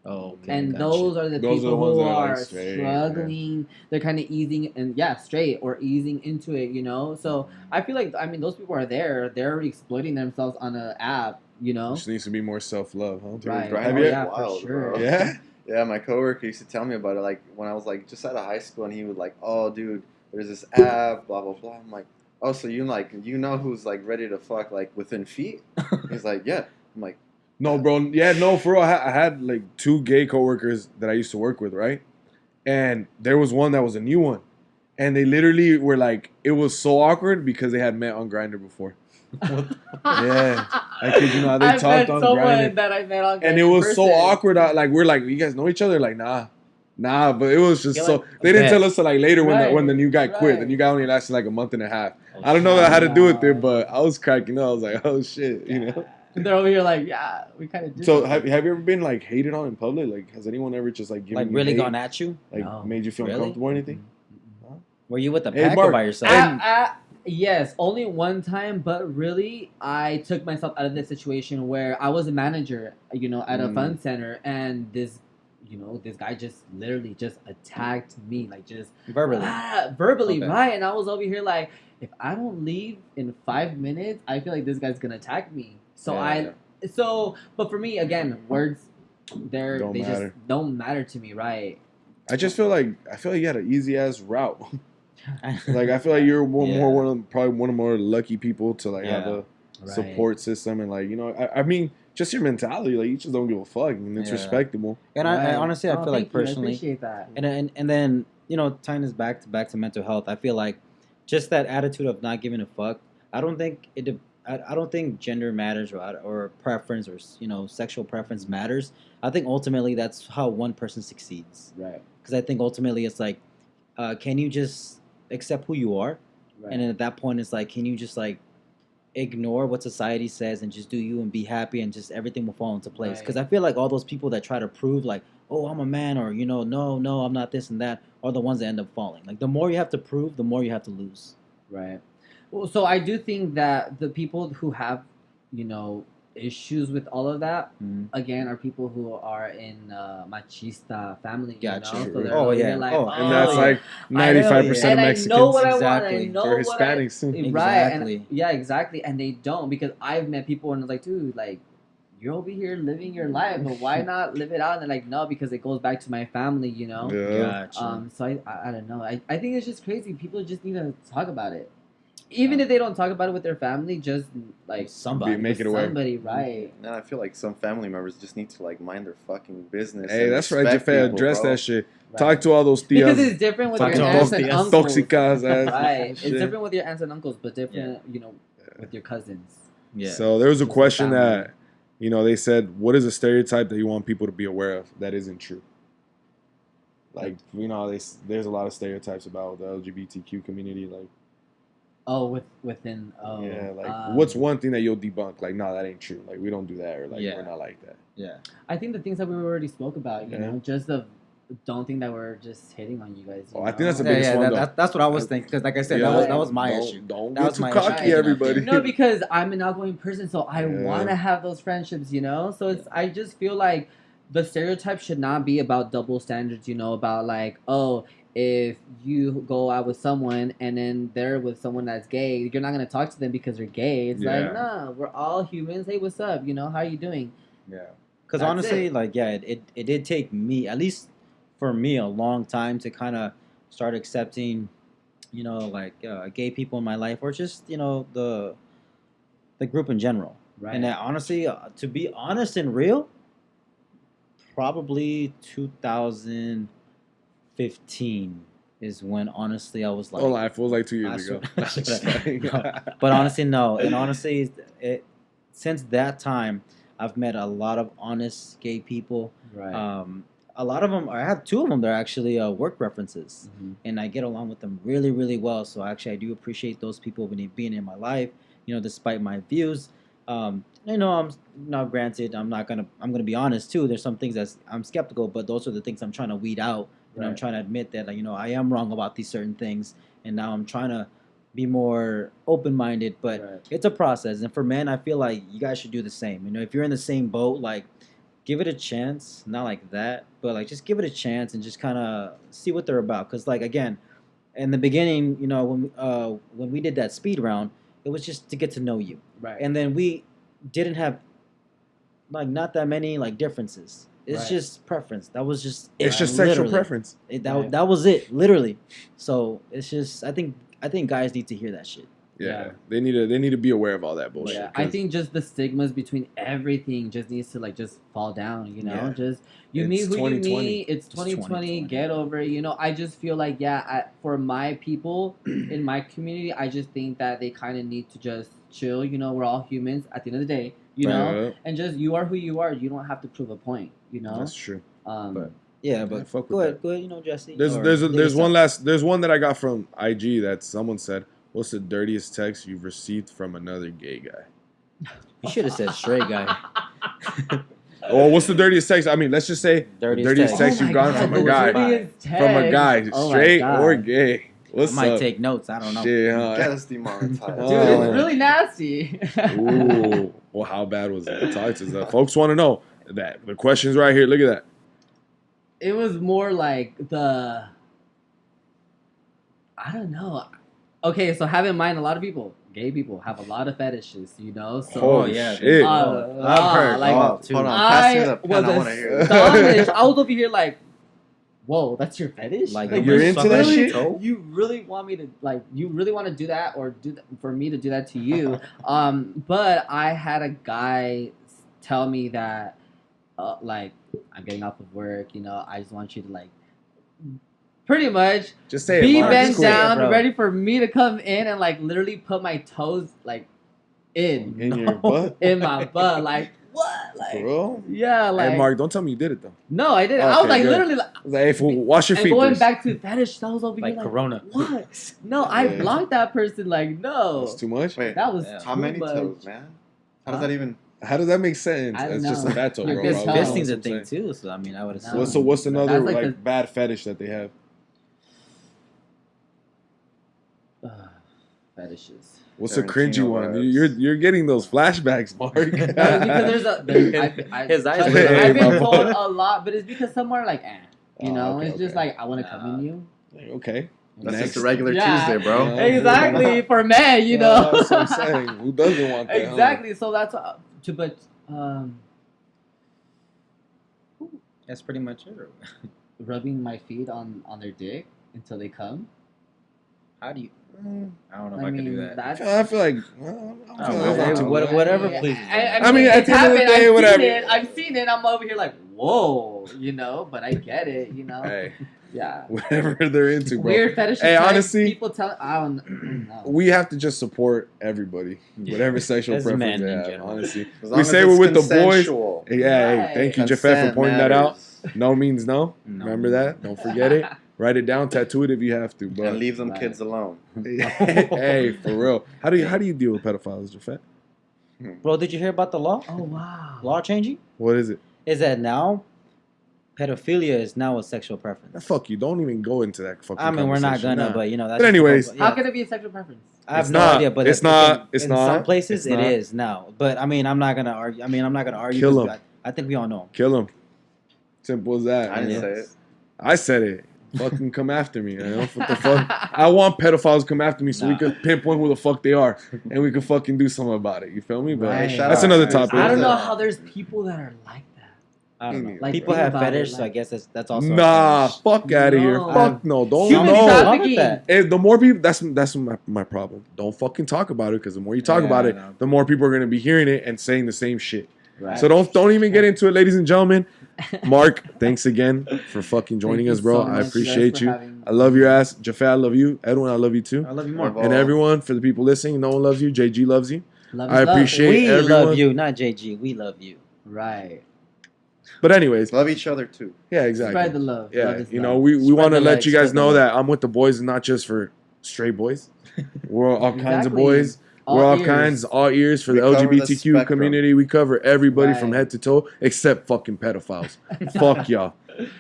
Oh, okay. And those are the people who are struggling. Yeah. They're kind of easing straight or easing into it, So I feel like those people are there. They're exploiting themselves on an app, Just needs to be more self-love, huh? Right. For sure. Bro. Yeah. Yeah, my coworker used to tell me about it, like when I was like just out of high school, and he would like, oh, dude, there's this app, blah blah blah. I'm like, oh, so you know who's like ready to fuck like within feet? He's like, yeah. I'm like, no, bro. Yeah, no, for real. I had like 2 gay coworkers that I used to work with, right? And there was one that was a new one, and they literally were like, it was so awkward because they had met on Grindr before. Yeah, I kid you not. They talked on Grindr, that I met on Grindr, and it was so awkward. Like we're like, you guys know each other? Like, nah. But it was just so. They didn't tell us to like later when the new guy quit. The new guy only lasted like a month and a half. I don't know how to do it there, but I was cracking up. I was like, oh shit, They're over here like, yeah, we kind of do. So have you ever been like hated on in public? Like, has anyone ever just like given like really hate? Gone at you? Like made you feel uncomfortable or anything? Mm-hmm. Were you with the pack or by yourself? Yes, only one time, but really, I took myself out of this situation where I was a manager, at a fun center, and this guy just literally just attacked me, like just verbally, right? And I was over here like, if I don't leave in 5 minutes, I feel like this guy's gonna attack me. So but for me, again, words, just don't matter to me, right? I feel like you had an easy ass route. Like I feel like you're probably one of the more lucky people to like have a support system, and like I mean just your mentality. Like, you just don't give a fuck, and it's respectable. And I honestly, I feel like personally, I appreciate that. And then tying this back to mental health, I feel like just that attitude of not giving a fuck. I don't think I don't think gender matters or preference or sexual preference matters. I think ultimately that's how one person succeeds. Right. Because I think ultimately it's like, can you just accept who you are? Right. And then at that point it's like, can you just like ignore what society says and just do you and be happy and just everything will fall into place? Because I feel like all those people that try to prove like, oh, I'm a man, or no, I'm not this and that, are the ones that end up falling. Like the more you have to prove, the more you have to lose. Right. Well, so I do think that the people who have, issues with all of that, again, are people who are in machista family. Gotcha. So they're like, and that's like 95% of Mexicans. I know what I want. I know or Hispanics. Right. And, exactly. And they don't, because I've met people and it's like, dude, like, you're over here living your life, but why not live it out? And they're like, no, because it goes back to my family, Yeah. Gotcha. So I don't know. I think it's just crazy. People just need to talk about it. Even if they don't talk about it with their family, just like somebody make it aware. Somebody, right? And I feel like some family members just need to like mind their fucking business. Hey, that's right, Jaffe. Address that shit. Right. Talk to all those tias. Because it's different with your aunts and uncles. Toxicas, right. It's different with your aunts and uncles, but different, with your cousins. Yeah. So there was a question that, they said, what is a stereotype that you want people to be aware of that isn't true? Like, there's a lot of stereotypes about the LGBTQ community, like. Oh, within. Oh, yeah, like what's one thing that you'll debunk? Like, no, that ain't true. Like, we don't do that, or like we're not like that. Yeah. I think the things that we already spoke about, you know, just don't think that we're just hitting on you guys. I think that's the biggest one. That's what I was thinking. Because, like I said, that was my issue. Don't get too cocky, everybody. No, because I'm an outgoing person, so I want to have those friendships. So it's I just feel like the stereotype should not be about double standards. About like, oh, if you go out with someone and then they're with someone that's gay, you're not going to talk to them because they're gay. It's like, no, we're all humans. Hey, what's up? How are you doing? Yeah. Because honestly, it did take me, at least for me, a long time to kind of start accepting, gay people in my life, or just, the group in general. Right. And that honestly, to be honest and real, probably 2015 is when honestly I was like, it was like 2 years ago. But honestly, no. And honestly, since that time, I've met a lot of honest gay people. Right. A lot of them, I have two of them. They're actually work references, and I get along with them really, really well. So actually, I do appreciate those people being in my life. Despite my views. I'm not granted. I'm gonna be honest too. There's some things that I'm skeptical, but those are the things I'm trying to weed out. And I'm trying to admit that, I am wrong about these certain things, and now I'm trying to be more open-minded. But it's a process, and for men, I feel like you guys should do the same. If you're in the same boat, like, give it a chance. Not like that, but like just give it a chance and just kind of see what they're about. Because like again, in the beginning, when we did that speed round, it was just to get to know you. Right. And then we didn't have like not that many like differences. It's just preference. That was just it. It's just sexual preference. That was it, literally. So it's just I think guys need to hear that shit. Yeah. They need to be aware of all that bullshit. Yeah, I think just the stigmas between everything just needs to like just fall down. Just you meet who you meet. It's 2020. Get over it. I just feel like for my people in my community, I just think that they kind of need to just chill. We're all humans at the end of the day. And just you are who you are. You don't have to prove a point. That's true. But go ahead, Jesse. There's one that I got from IG that someone said, what's the dirtiest text you've received from another gay guy? You should have said straight guy. Or what's the dirtiest text? I mean, let's just say dirtiest text you've gotten from a guy, straight or gay. What's I might take notes. I don't know. Shit, huh? That's demonetized. Dude, it's really nasty. Ooh. Well, how bad was it? Talk to us. Folks want to know that. The question's right here. Look at that. It was more like I don't know. Okay, so have in mind, a lot of people, gay people, have a lot of fetishes, So, shit. I've heard. Like, hold on, pass me the pen. I want to hear it. I was over here like, whoa, that's your fetish? Like you're into that shit? You really want me to, you really want to do that, or for me to do that to you? But I had a guy tell me that, like, I'm getting off of work, I just want you to, like, pretty much just say be it, bent cool. down, ready for me to come in and, like, literally put my toes, like, in your butt? In my butt. Like, what? Like, for real? Yeah, like. Hey, Mark, don't tell me you did it, though. No, I didn't. Okay, I was, like, good. literally, like, hey, wash your feet. And going first. back to fetish, that was over like here, Corona. What? No, I blocked that person. Like, no. That's too much? Wait, that was how many much. toes, man? How does that even... How does that make sense? I don't It's know. just a fat toe, I bro. guess so. Fisting's a thing too, so I mean, I would assume. What's another That's like bad fetish that they have? Fetishes. What's a cringy one? You're getting those flashbacks, Mark. No, because his eyes. I've been told a lot, but it's because some are like, okay, it's just like I want to come in you. Okay. That's just a regular Tuesday, bro. Yeah. Exactly for men, That's what I'm saying. Who doesn't want that? Exactly. So that's but that's pretty much it. rubbing my feet on their dick until they come. How do you? I don't know if I can do that. I feel like whatever, please. I mean, at the end of the day, whatever. I've seen it. I'm over here like, whoa, but I get it, Hey, yeah. whatever they're into, bro. Weird fetishes. Hey, honestly, people tell. I don't know. We have to just support everybody, whatever sexual As preference men they in have. general. Honestly, As long we as say it's we're with the boys. consensual. Yeah, Right. hey, thank you, Jafet, for Consent pointing that out. matters. No means no. No. Remember that. Don't forget it. Write it down. Tattoo it if you have to. But And leave them kids alone. hey, for real. How do you deal with pedophiles, Jafet? Bro, did you hear about the law? Oh wow. Law changing? What is it? Is that now pedophilia is now a sexual preference? Fuck you. Don't even go into that fucking I mean, we're not conversation. gonna, Nah. but that's. But anyways, How can it be a sexual preference? I have It's no not. idea, but It's not. It's in not. some places It's it not. is now. But I mean, I'm not gonna argue. Kill 'cause him. I think we all know. Kill him. Simple as that. I didn't Yeah. say it. I said it. Fucking come after me. What the fuck? I want pedophiles to come after me so we could pinpoint who the fuck they are and we could fucking do something about it. You feel me? But Right. that's another topic. I don't know how there's people that are like that. I don't know. Like, People think have about it, fetish, so I like- guess that's also. a Nah, fetish. fuck out of here. No. Fuck no. Don't Human know. trafficking. that. The more people, that's my problem. Don't fucking talk about it because the more you talk about it, the more people are gonna be hearing it and saying the same shit. Right. So don't even get into it, ladies and gentlemen. Mark, thanks again for fucking joining Thank us, you bro. so I much, appreciate guys, for you. having- I love your ass. Jafet, I love you. Edwin, I love you too. I love you more. Love And everyone, for the people listening, no one loves you. JG loves you. Love I is love. appreciate We everyone. love you, not JG. We love you. Right. But anyways, Love each other too. yeah, exactly. Spread the love. Yeah, Love is you love. know, we Spread want to the let legs, you guys spread the know love. that I'm with the boys and not just for straight boys. We're all kinds of Exactly. boys. We're all kinds, all ears for We the cover the LGBTQ spectrum. community. We cover everybody from Right. head to toe except fucking pedophiles. Fuck y'all.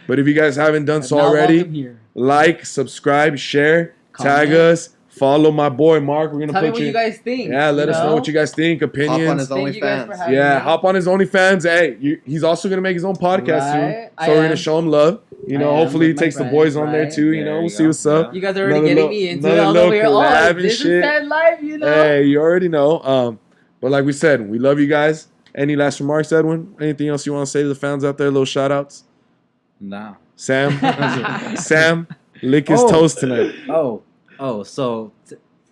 But if you guys haven't done so Now already, welcome here. like, subscribe, share, tag Comment. us, follow my boy Mark. We're gonna Tell me put what you guys think. yeah, let us know what you guys think, Hop on opinions. his Thank you guys for OnlyFans. having Yeah, me. hop on his OnlyFans. Hey, he's also gonna make his own podcast soon, Right, I so we're gonna am. show him love. You know, I am hopefully he with my takes the friends, boys on there right? too. You There know, you we'll see go. what's up. You guys are already Another getting little- me into it. another I was little over here. collab Oh, and this shit. is Ted Live, you know? Hey, you already know. But like we said, we love you guys. Any last remarks, Edwin? Anything else you want to say to the fans out there? Little shout outs. Nah. Sam, Sam, lick his Oh. toes tonight. So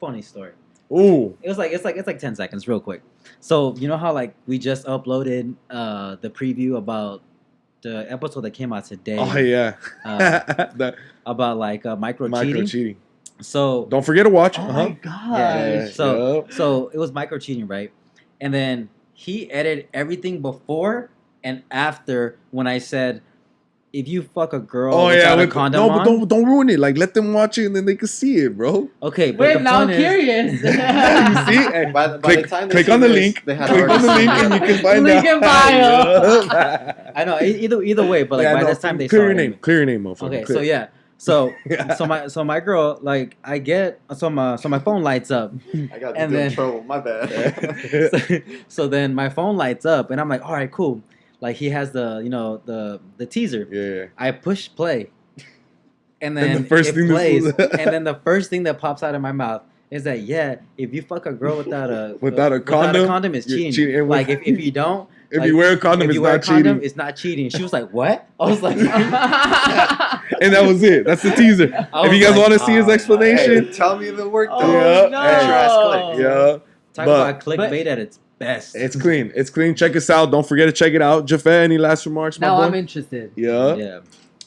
funny story. Ooh, It's like 10 seconds, real quick. So you know how like we just uploaded the preview about the episode that came out today. oh yeah, uh, about like micro cheating. cheating. So Don't forget to watch. Oh my gosh. yeah. So Yup. so it was micro cheating, right? And then he edited everything before and after when I said, if you fuck a girl Oh without yeah, a condom no, on, but don't ruin it. Like let them watch it and then they can see it, bro. okay. But Wait, the now I'm point is, curious. You see? Hey, By the click time they click see on the this, link. they had Click on already the link seen and it. you can find Link in out. bio. Yup. I know either way, but like Yeah, by no, this time they clear saw your it name. anyway. Clear your name, motherfucker. Okay, Clear. so yeah, so my girl, like I get so my phone lights up, I got And into then- trouble. My bad. so then my phone lights up and I'm like, all right, cool. Like he has the teaser. Yeah. I push play, and And then the first it thing that plays, was- and then the first thing that pops out of my mouth is that if you fuck a girl without a Without a condom, it's you're cheating. cheating. And Like if you don't. If like, you wear a condom, if it's you wear a not condom, cheating. it's not cheating. She was like, "What?" I was like, And that was it. That's the teaser. I If you was guys like, want to see his "Oh, explanation, Hey, tell me the work Oh, though. Yeah, no. hey. Trash click. yeah. talk But- about clickbait at its best. It's clean. It's clean. Check us out. Don't forget to check it out. Jafet, any last remarks, my Now boy? I'm interested. Yeah.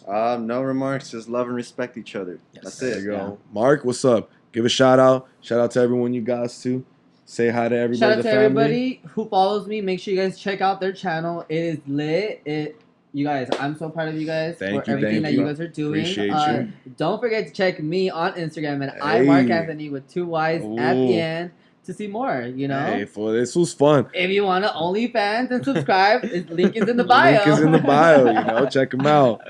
No remarks. Just love and respect each other. Yes, That's There it. you go. Mark, what's up? Give a shout out. Shout out to everyone you guys too. Say hi to everybody. Shout out the to family. everybody who follows me. Make sure you guys check out their channel. It is lit. You guys, I'm so proud of you guys for everything that you guys are doing. Appreciate you. Don't forget to check me on Instagram at Hey. iMarkAnthony with 2 Y's at Ooh. the end to see more. You know, Hey, this was fun. if you want to OnlyFans and subscribe, link is in the bio. Link is in the bio. You know, check them out.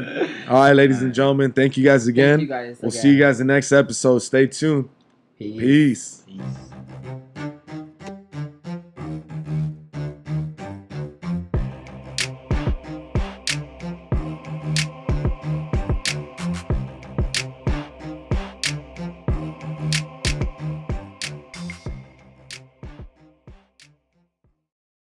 All right, ladies and gentlemen, thank you guys again. Thank you guys We'll again. see you guys in the next episode. Stay tuned. Peace. Peace.